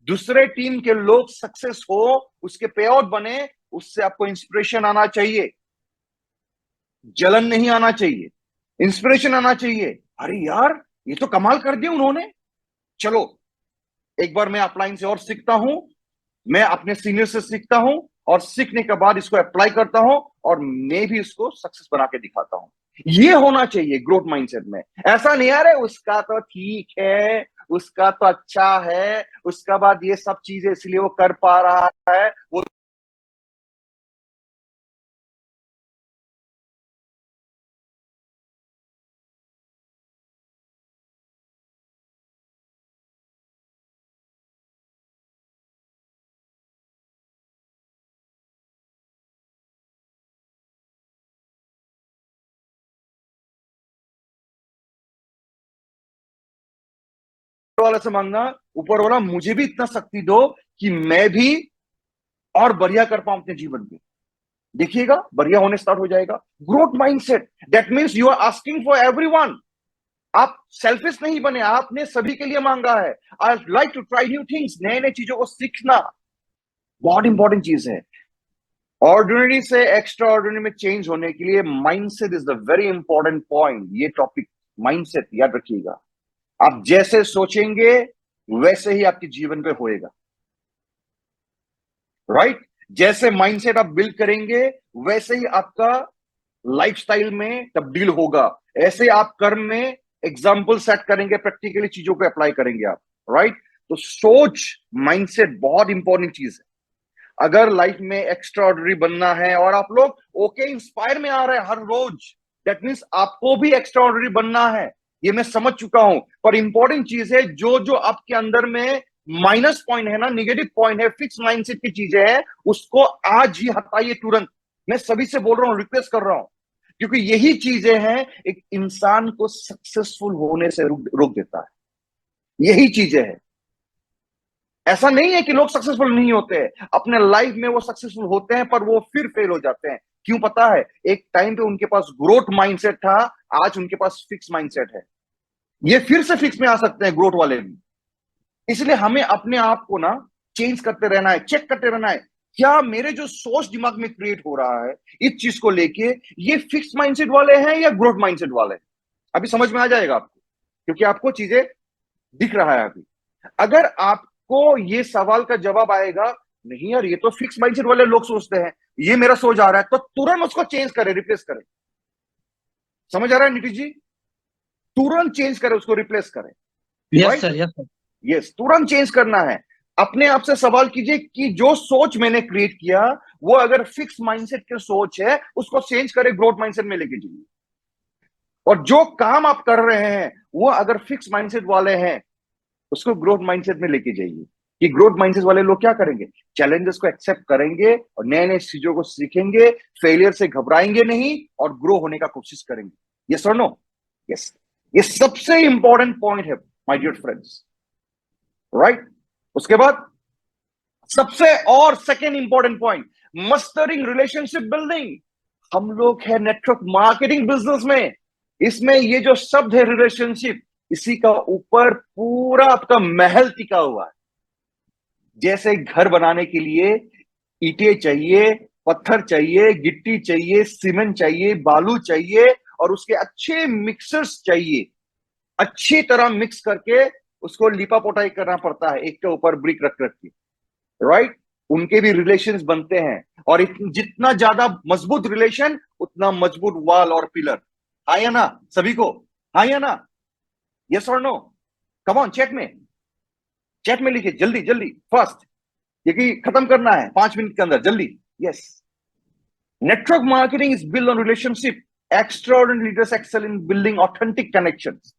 दूसरे टीम के लोग सक्सेस हो, उसके पे आउट बने, उससे आपको इंस्पिरेशन आना चाहिए, जलन नहीं आना चाहिए, इंस्पिरेशन आना चाहिए। अरे यार, ये तो कमाल कर दिया उन्होंने, चलो एक बार मैं अपलाइन से और सीखता हूं, मैं अपने सीनियर से सीखता हूं, और सीखने के बाद इसको अप्लाई करता हूं, और मैं भी इसको सक्सेस बना के दिखाता हूं। ये होना चाहिए ग्रोथ माइंडसेट में। ऐसा नहीं आ रहा उसका तो ठीक है, उसका तो अच्छा है, उसका बाद ये सब चीजें इसलिए वो कर पा रहा है, वो वाला से मांगना, ऊपर वाला मुझे भी इतना शक्ति दो कि मैं भी और बढ़िया कर पाऊं अपने जीवन में। देखिएगा बढ़िया होने स्टार्ट हो जाएगा। Growth mindset, that means you are asking for everyone. आप सेल्फिश नहीं बने, आपने सभी के लिए मांगा है। I like to try new things, नए नए चीजों को सीखना बहुत इंपॉर्टेंट चीज है। ऑर्डिनरी से एक्स्ट्रा ऑर्डिनरी में चेंज होने के लिए mindset is the very important point. ये टॉपिक माइंडसेट याद रखिएगा। आप जैसे सोचेंगे वैसे ही आपके जीवन पे होएगा, राइट? जैसे माइंडसेट आप बिल्ड करेंगे वैसे ही आपका लाइफस्टाइल में तब्दील होगा। ऐसे आप कर्म में एग्जाम्पल सेट करेंगे, प्रैक्टिकली चीजों को अप्लाई करेंगे आप, राइट? तो सोच, माइंडसेट बहुत इंपॉर्टेंट चीज है। अगर लाइफ में एक्स्ट्रा ऑर्डिनरी बनना है, और आप लोग ओके इंस्पायर में आ रहे हैं हर रोज, दैट मीन्स आपको भी एक्स्ट्रा ऑर्डिनरी बनना है, ये मैं समझ चुका हूं। पर इंपॉर्टेंट चीज है, जो जो आपके अंदर में माइनस पॉइंट है ना, निगेटिव पॉइंट है, फिक्स माइंडसेट की चीजें हैं, उसको आज ही हटाइए तुरंत। मैं सभी से बोल रहा हूं, रिक्वेस्ट कर रहा हूं, क्योंकि यही चीजें हैं एक इंसान को सक्सेसफुल होने से रोक देता है। यही चीजें हैं। ऐसा नहीं है कि लोग सक्सेसफुल नहीं होते हैं, अपने लाइफ में वो सक्सेसफुल होते हैं, पर वो फिर फेल हो जाते हैं। क्यों पता है? एक टाइम पे उनके पास ग्रोथ माइंडसेट था, आज उनके पास फिक्स माइंडसेट है। ये फिर से फिक्स में आ सकते हैं ग्रोथ वाले भी। इसलिए हमें अपने आप को ना चेंज करते रहना है, चेक करते रहना है, क्या मेरे जो सोच दिमाग में क्रिएट हो रहा है इस चीज को लेके, ये फिक्स माइंडसेट वाले हैं या ग्रोथ माइंडसेट वाले हैं? अभी समझ में आ जाएगा आपको, क्योंकि आपको चीजें दिख रहा है अभी। अगर आपको ये सवाल का जवाब आएगा, नहीं यार ये तो फिक्स माइंडसेट वाले लोग सोचते हैं, ये मेरा सोच आ रहा है, तो तुरंत उसको चेंज करें, रिप्लेस करें। समझ आ रहा है नीतीश जी? तुरंत चेंज करें, उसको रिप्लेस करें। Yes sir, yes sir. Yes, तुरंत चेंज करना है। अपने आप से सवाल कीजिए कि जो सोच मैंने क्रिएट किया, वो अगर फिक्स माइंडसेट की सोच है, उसको चेंज करें, ग्रोथ माइंडसेट में लेके जाइए। और जो काम आप कर रहे हैं वो अगर फिक्स माइंडसेट वाले हैं, उसको ग्रोथ माइंडसेट में लेके जाइए। कि ग्रोथ माइंडसेट वाले लोग क्या करेंगे? चैलेंजेस को एक्सेप्ट करेंगे और नए नए चीजों को सीखेंगे, फेलियर से घबराएंगे नहीं और ग्रो होने का कोशिश करेंगे। यस और नो? यस, ये सबसे इंपॉर्टेंट पॉइंट है माय डियर फ्रेंड्स, राइट? उसके बाद सबसे और second important point, mastering relationship building. हम लोग है नेटवर्क मार्केटिंग बिजनेस में, इसमें ये जो शब्द है रिलेशनशिप, इसी का ऊपर पूरा आपका महल टिका हुआ है। जैसे घर बनाने के लिए ईंटें चाहिए, पत्थर चाहिए, गिट्टी चाहिए, सीमेंट चाहिए, बालू चाहिए, और उसके अच्छे मिक्सर्स चाहिए, अच्छी तरह मिक्स करके उसको लिपा पोताई करना पड़ता है, एक के ऊपर ब्रिक रख रख के, राइट? उनके भी रिलेशंस बनते हैं, और जितना ज्यादा मजबूत रिलेशन उतना मजबूत वॉल और पिलर। हाँ या ना सभी को? हाँ या ना? यस और नो? कम ऑन, चैट में लिखिए, जल्दी जल्दी, फास्ट, क्योंकि खत्म करना है 5 मिनट के अंदर, जल्दी। Yes, network marketing is build on relationship. Extraordinary leaders excel in building authentic connections.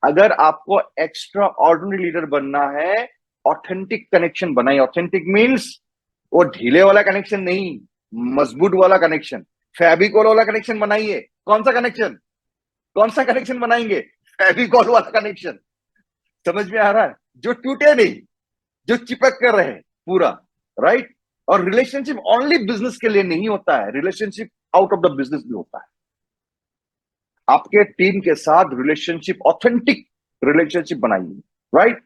अगर आपको एक्स्ट्रा ऑर्डिनरी लीडर बनना है, ऑथेंटिक कनेक्शन बनाइए। ऑथेंटिक मीन्स वो ढीले वाला कनेक्शन नहीं, मजबूत वाला कनेक्शन, फेविकॉल वाला कनेक्शन बनाइए। कौन सा कनेक्शन, कौन सा कनेक्शन बनाएंगे? फेविकॉल वाला कनेक्शन। समझ में आ रहा है? जो टूटे नहीं, जो चिपक कर रहे पूरा, राइट। और रिलेशनशिप ओनली बिजनेस के लिए नहीं होता है, relationship out of the business भी होता है। आपके टीम के साथ रिलेशनशिप, ऑथेंटिक रिलेशनशिप बनाइए, राइट।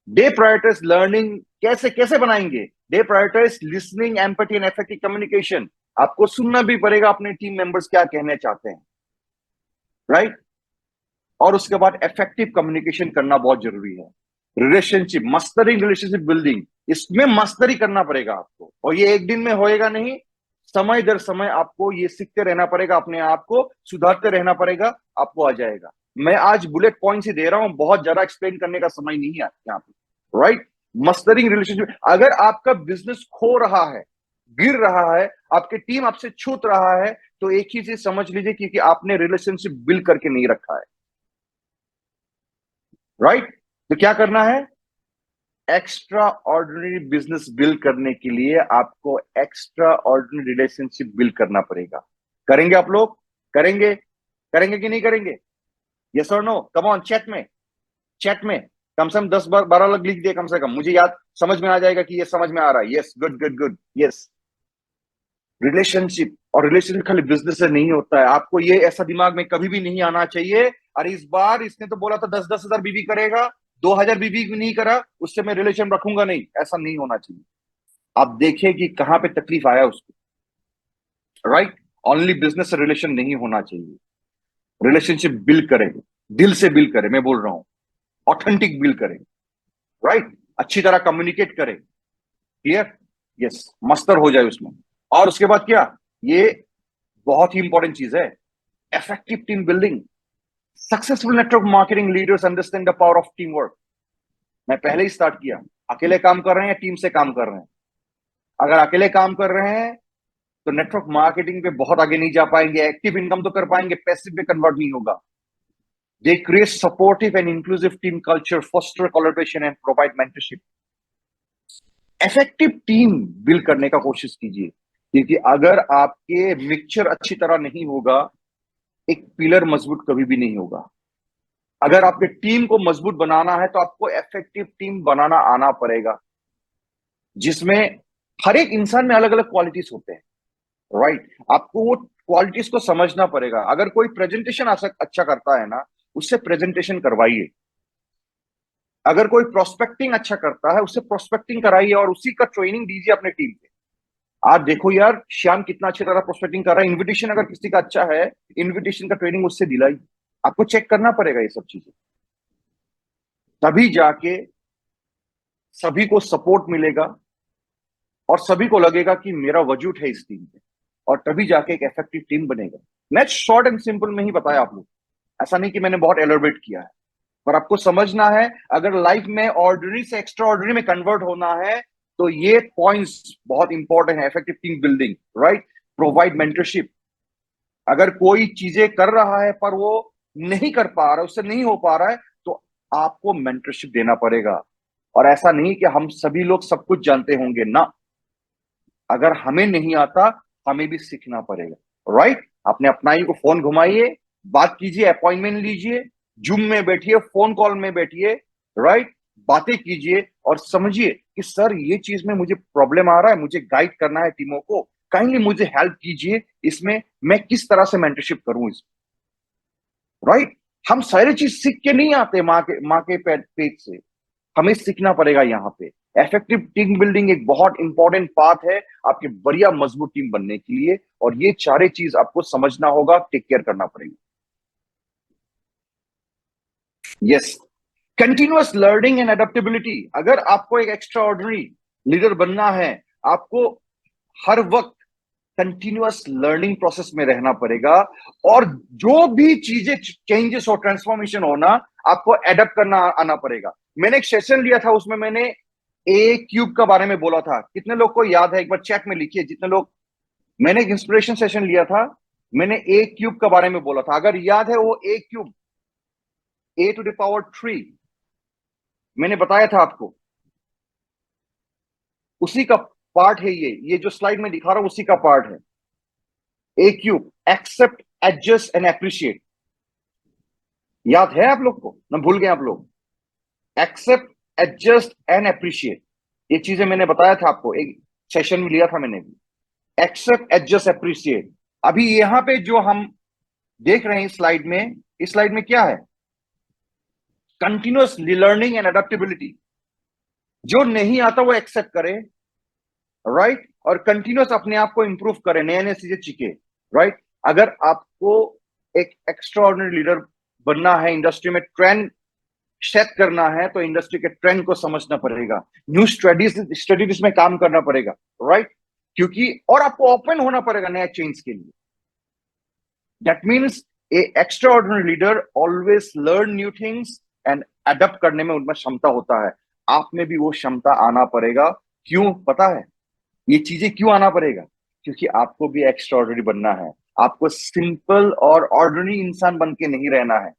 डे प्रायोरिटाइज लर्निंग, कैसे कैसे बनाएंगे? They prioritize listening, empathy and effective communication. आपको सुनना भी पड़ेगा अपने टीम मेंबर्स क्या कहना चाहते हैं, राइट। और उसके बाद इफेक्टिव कम्युनिकेशन करना बहुत जरूरी है। रिलेशनशिप, मस्टरिंग रिलेशनशिप बिल्डिंग, इसमें मस्टरी करना पड़ेगा आपको। और ये एक दिन में होएगा नहीं, समय दर समय आपको ये सीखते रहना पड़ेगा, अपने आप को सुधारते रहना पड़ेगा, आपको आ जाएगा। मैं आज बुलेट पॉइंट्स ही दे रहा हूं, बहुत ज्यादा एक्सप्लेन करने का समय नहीं है यहाँ पे, राइट। मस्टरिंग रिलेशनशिप, अगर आपका बिजनेस खो रहा है, गिर रहा है, आपकी टीम आपसे छूट रहा है, तो एक ही चीज समझ लीजिए कि आपने रिलेशनशिप बिल्ड करके नहीं रखा है, राइट। तो क्या करना है? एक्स्ट्रा ऑर्डिनरी बिजनेस बिल्ड करने के लिए आपको एक्स्ट्रा ऑर्डिनरी रिलेशनशिप बिल्ड करना पड़ेगा। करेंगे आप लोग? करेंगे? करेंगे कि नहीं करेंगे? यस और नो? कम ऑन, चैट में, चैट में कम से कम 10-12 लोग लिख दिए कम से कम, मुझे याद समझ में आ जाएगा कि ये समझ में आ रहा है। Yes, good good good, yes. Relationship, और रिलेशनशिप खाली बिजनेस से नहीं होता है। आपको ये ऐसा दिमाग में कभी भी नहीं आना चाहिए, अरे इस बार इसने तो बोला था 10-10 हजार बीवी करेगा, 2000 बीवी नहीं करा, उससे मैं रिलेशन रखूंगा नहीं। ऐसा नहीं होना चाहिए। आप देखिए कि कहां पे तकलीफ आया उसको, राइट। ओनली बिजनेस से रिलेशन नहीं होना चाहिए। रिलेशनशिप बिल्ड करें, दिल से बिल्ड करें, मैं बोल रहा हूं, ऑथेंटिक बिल्ड करें, राइट। अच्छी तरह कम्युनिकेट करें, क्लियर, यस, मस्तर हो जाए उसमें। और उसके बाद क्या, ये बहुत ही इंपॉर्टेंट चीज है, effective team building. Successful network marketing leaders understand the power of team work. मैं पहले ही स्टार्ट किया, अकेले काम कर रहे हैं या टीम से काम कर रहे हैं? अगर अकेले काम कर रहे हैं तो नेटवर्क मार्केटिंग पे बहुत आगे नहीं जा पाएंगे, एक्टिव इनकम तो कर पाएंगे, पैसिव पे कन्वर्ट नहीं होगा। They create supportive and inclusive team culture, foster collaboration and provide mentorship. Effective team build करने का कोशिश कीजिए, क्योंकि अगर आपके मिक्सचर अच्छी तरह नहीं होगा, एक पिलर मजबूत कभी भी नहीं होगा। अगर आपके टीम को मजबूत बनाना है तो आपको इफेक्टिव टीम बनाना आना पड़ेगा, जिसमें हर एक इंसान में अलग अलग क्वालिटीज होते हैं, राइट। आपको वो क्वालिटीज को समझना पड़ेगा। अगर कोई प्रेजेंटेशन अच्छा करता है ना, उससे प्रेजेंटेशन करवाइए। अगर कोई प्रोस्पेक्टिंग अच्छा करता है, उससे प्रोस्पेक्टिंग कराइए और उसी का ट्रेनिंग दीजिए अपने टीम पे। आप देखो यार, श्याम कितना अच्छी तरह प्रोस्पेक्टिंग कर रहा है, इन्विटेशन अगर किसी का अच्छा है, इन्विटेशन का ट्रेनिंग उससे दिलाई। आपको चेक करना पड़ेगा ये सब चीजें, तभी जाके सभी को सपोर्ट मिलेगा और सभी को लगेगा कि मेरा वजूद है इस टीम पे, और तभी जाके एक इफेक्टिव टीम बनेगा। मैं शॉर्ट एंड सिंपल में ही बताया आप लोग, ऐसा नहीं कि मैंने बहुत एलोबरेट किया है, पर आपको समझना है, अगर लाइफ में ऑर्डिनरी से एक्स्ट्रा ऑर्डिनरी में कन्वर्ट होना है तो ये पॉइंट्स बहुत इंपॉर्टेंट है। Effective team building, right. Provide mentorship. अगर कोई चीजें कर रहा है पर वो नहीं कर पा रहा, उससे नहीं हो पा रहा है, तो आपको मेंटरशिप देना पड़ेगा। और ऐसा नहीं कि हम सभी लोग सब कुछ जानते होंगे ना, अगर हमें नहीं आता, हमें भी सीखना पड़ेगा, राइट। अपने अपना ही को फोन घुमाइए, बात कीजिए, अपॉइंटमेंट लीजिए, जूम में बैठिए, फोन कॉल में बैठिए, राइट। बातें कीजिए और समझिए कि सर ये चीज में मुझे प्रॉब्लम आ रहा है, मुझे गाइड करना है टीमों को, काइंडली मुझे हेल्प कीजिए, इसमें मैं किस तरह से मेंटरशिप करूं इसमें, राइट। हम सारी चीज सीख के नहीं आते माँ के पेट से, हमें सीखना पड़ेगा यहाँ पे। इफेक्टिव टीम बिल्डिंग एक बहुत इंपॉर्टेंट पार्ट है आपके बढ़िया मजबूत टीम बनने के लिए, और ये चारे चीज आपको समझना होगा, टेक केयर करना पड़ेगा। Yes, continuous learning and adaptability. अगर आपको एक एक्स्ट्रा ऑर्डिनरी लीडर बनना है, आपको हर वक्त कंटिन्यूअस लर्निंग प्रोसेस में रहना पड़ेगा, और जो भी चीजें चेंजेस और ट्रांसफॉर्मेशन होना, आपको एडेप्ट करना आना पड़ेगा। मैंने एक सेशन लिया था, उसमें मैंने ए क्यूब का बारे में बोला था। कितने लोग को याद है? एक बार चैट में लिखिए जितने लोग। मैंने एक इंस्पिरेशन सेशन लिया था, मैंने ए क्यूब के बारे में बोला था, अगर याद है वो ए क्यूब, a⁻³ मैंने बताया था आपको, उसी का पार्ट है ये जो स्लाइड में दिखा रहा हूं उसी का पार्ट है। A cube, accept, adjust and appreciate, याद है आप लोग को ना, भूल गए आप लोग? एक्सेप्ट, एडजस्ट एंड एप्रिशिएट, ये चीजें मैंने बताया था आपको, एक सेशन में लिया था मैंने भी। Accept, adjust, appreciate. अभी यहां पे जो हम देख रहे हैं स्लाइड में, इस स्लाइड में क्या है? Continuous learning and adaptability. जो नहीं आता वो एक्सेप्ट करे, राइट, और कंटिन्यूअस अपने आप को इंप्रूव करे, नए नए चीजें सीखे, राइट। अगर आपको एक एक्स्ट्राऑर्डिनरी लीडर बनना है, इंडस्ट्री में ट्रेंड सेट करना है, तो इंडस्ट्री के ट्रेंड को समझना पड़ेगा, न्यू स्ट्रेटेजीज में काम करना पड़ेगा, राइट, क्योंकि और आपको ओपन होना पड़ेगा नया चेंज के लिए। That means A extraordinary leader always learn new things and adapt करने में उनमें क्षमता होता है। आप में भी वो क्षमता आना पड़ेगा। क्यों पता है ये चीजें क्यों आना पड़ेगा? क्योंकि आपको भी एक्स्ट्राऑर्डिनरी बनना है। आपको सिंपल और ऑर्डिनरी इंसान बन के नहीं रहना है,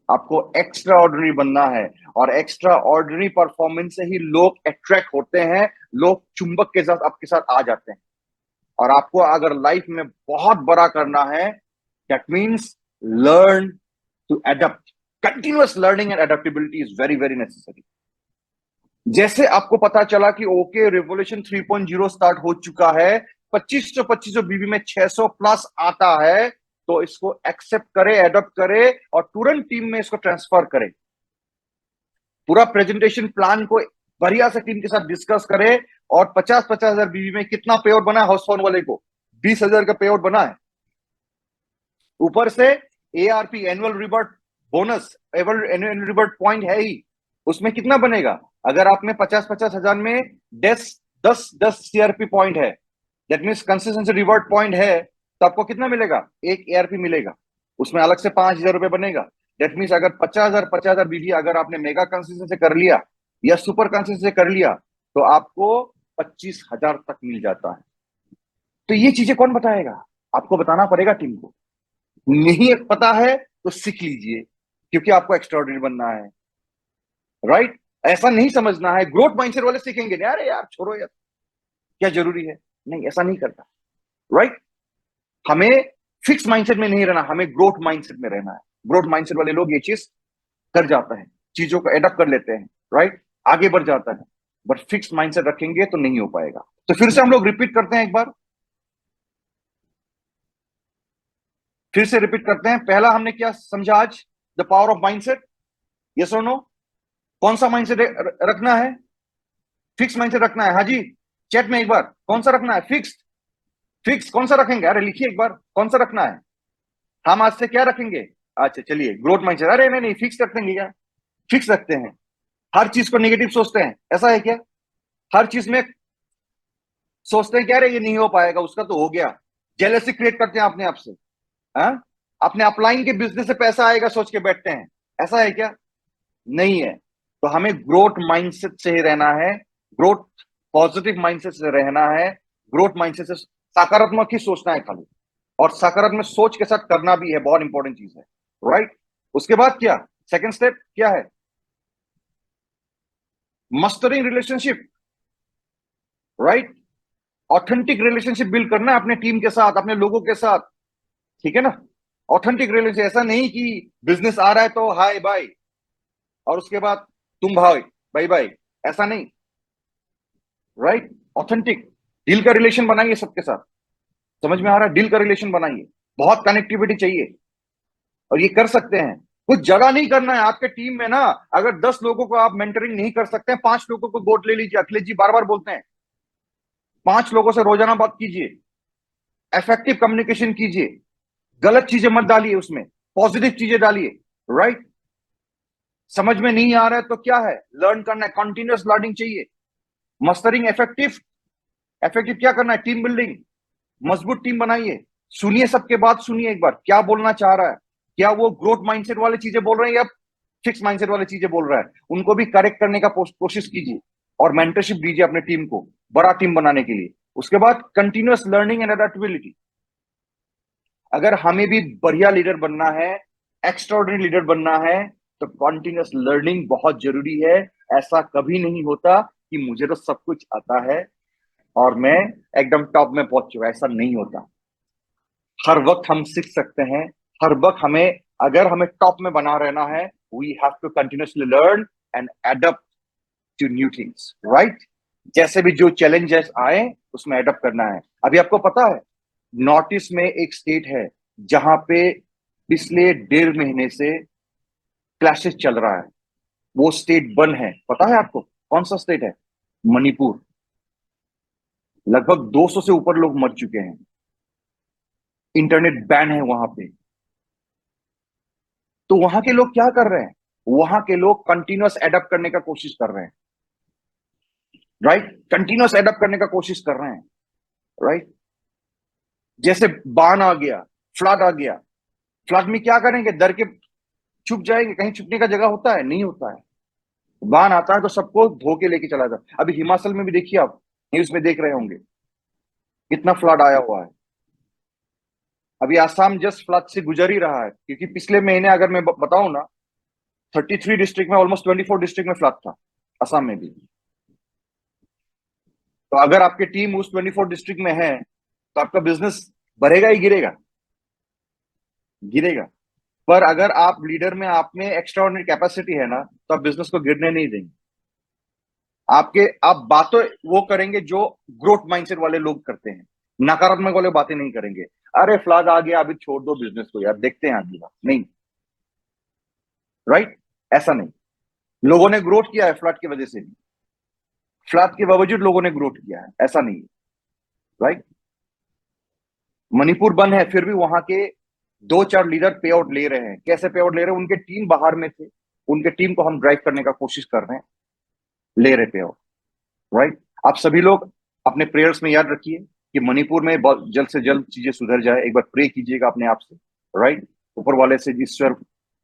आपको एक्स्ट्रा ऑर्डिनरी बनना है। और एक्स्ट्रा ऑर्डिनरी परफॉर्मेंस से ही लोग अट्रैक्ट होते हैं, लोग चुंबक के साथ आपके साथ आ जाते हैं। और आपको अगर लाइफ में बहुत बड़ा करना है, that means learn to adapt. Continuous learning and adaptability is very very necessary. जैसे आपको पता चला कि ओके रिवोल्यूशन 3.0 स्टार्ट हो चुका है, 2500 बीबी में 600 प्लस आता है, तो इसको एक्सेप्ट करे, एडॉप्ट करे और तुरंत टीम में इसको ट्रांसफर करे। पूरा प्रेजेंटेशन प्लान को बढ़िया से टीम के साथ डिस्कस करे और 50-50 हजार बीबी में कितना पे आउट बना है, हाउस फोन वाले को 20,000 का पे आउट बना है। ऊपर से ARP, annual reward bonus, annual reward point है ही, उसमें कितना बनेगा? अगर आप में 50-50 हजार में 10 सीआरपी पॉइंट है, that means consistency reward point है, तो आपको कितना मिलेगा? एक एआरपी मिलेगा, उसमें अलग से 5,000 रुपए बनेगा। दैट मीन्स अगर 50,000 बीबी अगर आपने मेगा कंसिस्टेंसी कर लिया या सुपर कंसिस्टेंसी कर लिया, तो आपको 25,000 तक मिल जाता है। तो ये चीजें कौन बताएगा? आपको बताना पड़ेगा टीम को। नहीं पता है तो सीख लीजिए, क्योंकि आपको एक्स्ट्राऑर्डिनरी बनना है, राइट। ऐसा नहीं समझना है ग्रोथ माइंडसेट वाले सीखेंगे, अरे यार छोड़ो यार, क्या जरूरी है? नहीं, ऐसा नहीं करता, राइट। हमें फिक्स माइंडसेट में नहीं रहना, हमें ग्रोथ माइंडसेट में रहना है। ग्रोथ माइंडसेट वाले लोग ये चीज कर जाते हैं, चीजों को एडप्ट कर लेते हैं, राइट, आगे बढ़ जाता है। बट फिक्स माइंडसेट रखेंगे तो नहीं हो पाएगा। तो फिर से हम लोग रिपीट करते हैं एक बार, फिर से रिपीट करते हैं। पहला हमने क्या समझा आज? The power of mindset, yes और नो? कौन सा माइंडसेट रखना है? फिक्स माइंडसेट रखना है। हाँ जी, चैट में एक बार, कौन सा रखना है? फिक्स। फिक्स कौन सा रखेंगे? अरे लिखिए एक बार, कौन सा रखना है? हम आज से क्या रखेंगे? अच्छा चलिए, ग्रोथ माइंडसेट। अरे नहीं नहीं, फिक्स रखेंगे क्या? फिक्स रखते हैं। हर चीज को नेगेटिव सोचते हैं, ऐसा है क्या? हर चीज में सोचते हैं क्या, अरे ये नहीं हो पाएगा, उसका तो हो गया। जेलसी क्रिएट करते हैं अपने आप से, हाँ? अपने अपलाइन के बिजनेस से पैसा आएगा सोच के बैठते हैं, ऐसा है क्या? नहीं है। तो हमें ग्रोथ माइंडसेट से ही रहना है, ग्रोथ पॉजिटिव माइंडसेट से रहना है, ग्रोथ माइंडसेट से सकारात्मक ही सोचना है खाली, और सकारात्मक सोच के साथ करना भी है, बहुत इंपॉर्टेंट चीज है, राइट। उसके बाद क्या सेकंड स्टेप क्या है? Mastering relationship, right. Authentic relationship build करना है अपने टीम के साथ, अपने लोगों के साथ, ठीक है ना? ऑथेंटिक रिलेशनशिप, ऐसा नहीं कि बिजनेस आ रहा है तो हाय बाय और उसके बाद तुम भाई बाय बाय, ऐसा नहीं, राइट। ऑथेंटिक डील का रिलेशन बनाइए सबके साथ, समझ में आ रहा है? डील का रिलेशन बनाइए, बहुत कनेक्टिविटी चाहिए, और ये कर सकते हैं। कुछ जगह नहीं करना है आपके टीम में ना। अगर 10 लोगों को आप मेंटरिंग नहीं कर सकते हैं, 5 लोगों को गोद ले लीजिए। अखिलेश जी बार बार बोलते हैं, 5 लोगों से रोजाना बात कीजिए, इफेक्टिव कम्युनिकेशन कीजिए, गलत चीजें मत डालिए, उसमें पॉजिटिव चीजें डालिए, राइट। समझ में नहीं आ रहा है तो क्या है, लर्न करना है, कंटिन्यूअस लर्निंग चाहिए। मस्टरिंग इफेक्टिव, इफेक्टिव क्या करना है? टीम बिल्डिंग, मजबूत टीम बनाइए। सुनिए, सबके बात सुनिए, एक बार क्या बोलना चाह रहा है, क्या वो ग्रोथ माइंडसेट वाले चीजें बोल रहे हैं या फिक्स माइंडसेट वाले चीजें बोल रहा है, उनको भी करेक्ट करने का कोशिश कीजिए, और मेंटरशिप दीजिए अपने टीम को बड़ा टीम बनाने के लिए। उसके बाद कंटिन्यूअस लर्निंग एंड अडेप्टेबिलिटी। अगर हमें भी बढ़िया लीडर बनना है, एक्स्ट्राऑर्डिनरी लीडर बनना है, तो कॉन्टिन्यूअस लर्निंग बहुत जरूरी है। ऐसा कभी नहीं होता कि मुझे तो सब कुछ आता है और मैं एकदम टॉप में पहुंच चुका, ऐसा नहीं होता। हर वक्त हम सीख सकते हैं, हर वक्त हमें, अगर हमें टॉप में बना रहना है, we have to continuously learn and adapt to new things, right. जैसे भी जो चैलेंजेस आए उसमें एडप्ट करना है। अभी आपको पता है नॉर्थ ईस्ट में एक स्टेट है जहां पे पिछले 1.5 महीने से क्लैशेस चल रहा है, वो स्टेट बंद है। पता है आपको कौन सा स्टेट है? मणिपुर। लगभग 200 से ऊपर लोग मर चुके हैं, इंटरनेट बैन है वहां पे। तो वहां के लोग क्या कर रहे हैं? वहां के लोग कंटिन्यूअस एडप्ट करने का कोशिश कर रहे हैं, राइट। कंटिन्यूअस एडप्ट करने का कोशिश कर रहे हैं, राइट। जैसे बाढ़ आ गया, फ्लड आ गया, फ्लड में क्या करेंगे? डर के छुप जाएंगे? कहीं छुपने का जगह होता है? नहीं होता है। बाढ़ आता है तो सबको धो के लेके चला जाता है। अभी हिमाचल में भी देखिए, आप न्यूज में देख रहे होंगे कितना फ्लड आया हुआ है। अभी आसाम जस्ट फ्लड से गुजर ही रहा है, क्योंकि पिछले महीने अगर मैं बताऊं ना, 33 डिस्ट्रिक्ट में, ऑलमोस्ट 24 डिस्ट्रिक्ट में फ्लड था, असम में भी। तो अगर आपकी टीम उस 24 डिस्ट्रिक्ट में है तो आपका बिजनेस बढ़ेगा ही गिरेगा? गिरेगा। पर अगर आप लीडर में, आप में एक्स्ट्राऑर्डिनरी कैपेसिटी है ना, तो आप बिजनेस को गिरने नहीं देंगे। आप बातें वो करेंगे जो ग्रोथ माइंडसेट वाले लोग करते हैं, नकारात्मक वाले बातें नहीं करेंगे। अरे फ्लड आ गया, अभी छोड़ दो बिजनेस को यार, देखते हैं आगे का। नहीं, राइट। ऐसा नहीं। लोगों ने ग्रोथ किया है फ्लड की वजह से भी, फ्लड के बावजूद लोगों ने ग्रोथ किया है, ऐसा नहीं है, राइट। मणिपुर बंद है, फिर भी वहां के 2-4 लीडर पे आउट ले रहे हैं। कैसे पे आउट ले रहे हैं? उनके टीम बाहर में थे, उनके टीम को हम ड्राइव करने का कोशिश कर रहे हैं, ले रहे पे आउट, राइट। आप सभी लोग अपने प्रेयर्स में याद रखिए कि मणिपुर में बहुत जल्द से जल्द चीजें सुधर जाए। एक बार प्रे कीजिएगा अपने आप से, राइट। ऊपर वाले से, ईश्वर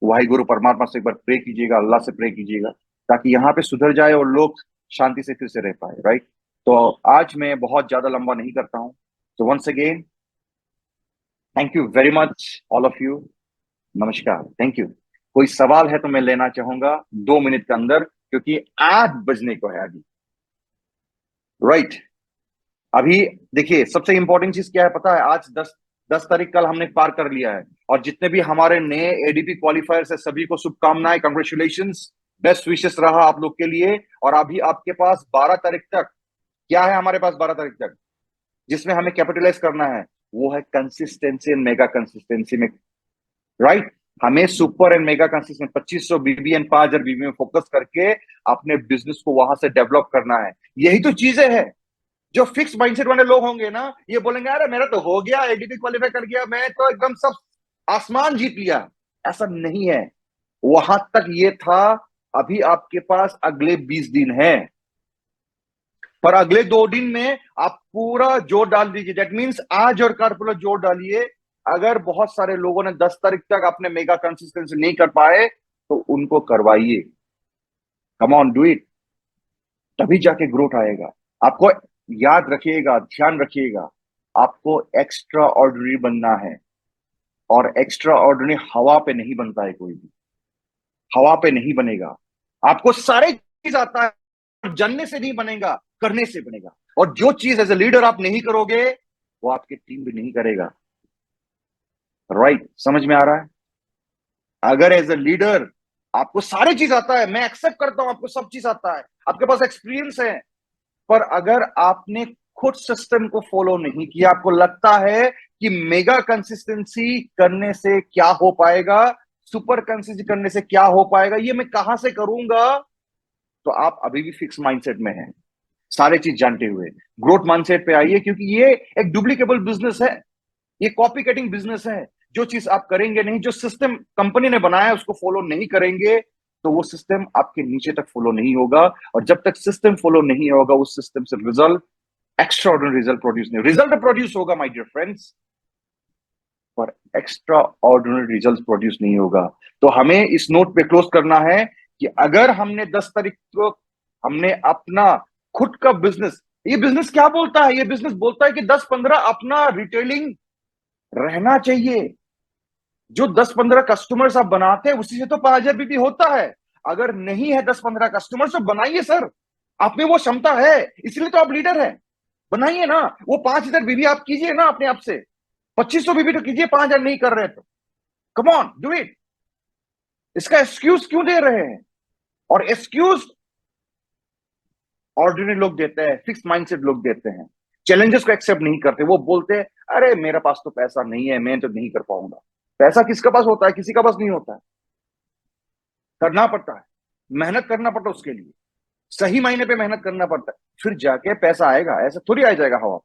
वाहिगुरु परमात्मा से एक बार प्रे कीजिएगा, अल्लाह से प्रे कीजिएगा, ताकि यहाँ पे सुधर जाए और लोग शांति से फिर से रह पाए, राइट। तो आज मैं बहुत ज्यादा लंबा नहीं करता हूँ। तो once again thank you very much all of you. नमस्कार, थैंक यू। कोई सवाल है तो मैं लेना चाहूंगा 2 मिनट के अंदर, क्योंकि 8 बजने को है अभी, राइट। अभी देखिए, सबसे इंपॉर्टेंट चीज क्या है पता है? आज 10 तारीख कल हमने पार कर लिया है, और जितने भी हमारे नए एडीपी क्वालिफायर्स है सभी को शुभकामनाएं, कंग्रेचुलेशंस, बेस्ट विशेस रहा आप लोग के लिए। और अभी आपके पास 12 तारीख तक क्या है? हमारे पास 12 तारीख तक जिसमें हमें कैपिटलाइज करना है, वो है कंसिस्टेंसी एंड मेगा कंसिस्टेंसी में, राइट। हमें super and mega consistency 2500 BB and 5000 BB में फोकस करके अपने बिजनेस को वहां से डेवलप करना है। यही तो चीजें हैं। जो फिक्स माइंडसेट वाले लोग होंगे ना, ये बोलेंगे अरे मेरा तो हो गया, एडीपी क्वालिफाई कर गया, मैं तो एकदम सब आसमान जीत लिया। ऐसा नहीं है, वहां तक ये था। अभी आपके पास अगले 20 दिन है, पर अगले 2 दिन में आप पूरा जोर डाल दीजिए। दैट मीन्स आज और कल पूरा जोर डालिए। अगर बहुत सारे लोगों ने 10 तारीख तक अपने मेगा कंसिस्टेंसी नहीं कर पाए तो उनको करवाइए। कम ऑन, डू इट, तभी जाके ग्रोथ आएगा। आपको याद रखिएगा, ध्यान रखिएगा, आपको एक्स्ट्रा ऑर्डिनरी बनना है। और एक्स्ट्रा ऑर्डिनरी हवा पे नहीं बनता है, कोई भी हवा पे नहीं बनेगा। आपको सारे चीज आता है, जानने से नहीं बनेगा, करने से बनेगा। और जो चीज एज ए लीडर आप नहीं करोगे, वो आपकी टीम भी नहीं करेगा, राइट। समझ में आ रहा है? अगर एज ए लीडर आपको सारी चीज आता है, मैं एक्सेप्ट करता हूं आपको सब चीज आता है, आपके पास एक्सपीरियंस है, पर अगर आपने खुद सिस्टम को फॉलो नहीं किया, आपको लगता है कि मेगा कंसिस्टेंसी करने से क्या हो पाएगा, सुपर कंसिस्टेंसी करने से क्या हो पाएगा, ये मैं कहां से करूंगा, तो आप अभी भी फिक्स माइंडसेट में हैं, सारे चीज जानते हुए। ग्रोथ माइंडसेट पे आइए, क्योंकि ये एक डुप्लीकेबल बिजनेस है, ये कॉपी कटिंग बिजनेस है। जो चीज आप करेंगे नहीं, जो सिस्टम कंपनी ने बनाया उसको फॉलो नहीं करेंगे, तो वो सिस्टम आपके नीचे तक फॉलो नहीं होगा। और जब तक सिस्टम फॉलो नहीं होगा, उस सिस्टम से रिजल्ट, एक्स्ट्राऑर्डिनरी रिजल्ट प्रोड्यूस नहीं, रिजल्ट प्रोड्यूस होगा माय डियर फ्रेंड्स, पर एक्स्ट्रा ऑर्डिनरी रिजल्ट प्रोड्यूस नहीं होगा। तो हमें इस नोट पे क्लोज करना है कि अगर हमने 10 तारीख को हमने अपना खुद का बिजनेस, ये बिजनेस क्या बोलता है? ये बिजनेस बोलता है कि 10-15 अपना रिटेलिंग रहना चाहिए। जो 10-15 कस्टमर्स आप बनाते हैं उसी से तो 5,000 बीबी होता है। अगर नहीं है 10-15 कस्टमर्स तो बनाइए सर, आप में वो क्षमता है, इसलिए तो आप लीडर है। बनाइए ना, वो 5,000 बीबी आप कीजिए ना अपने आप से। 2500 बीबी तो कीजिए, 5,000 नहीं कर रहे तो कम ऑन डू इट। इसका एक्सक्यूज क्यों दे रहे हैं? और एक्सक्यूज ऑर्डिनरी लोग देते हैं, फिक्स माइंडसेट लोग देते हैं, चैलेंजेस को एक्सेप्ट नहीं करते। वो बोलते हैं अरे मेरे पास तो पैसा नहीं है, मैं तो नहीं कर पाऊंगा। पैसा किसके पास होता है? किसी का पास नहीं होता है। करना पड़ता है, मेहनत करना पड़ता है उसके लिए, सही मायने पे मेहनत करना पड़ता है, फिर जाके पैसा आएगा। ऐसा थोड़ी आ जाएगा हवा,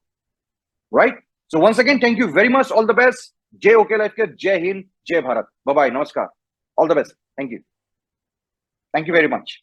right? So once again thank you very much, all the best. जय ओके लाइफ के, जय हिंद, जय भारत, बाय बाय, नमस्कार, all the best, thank you very much.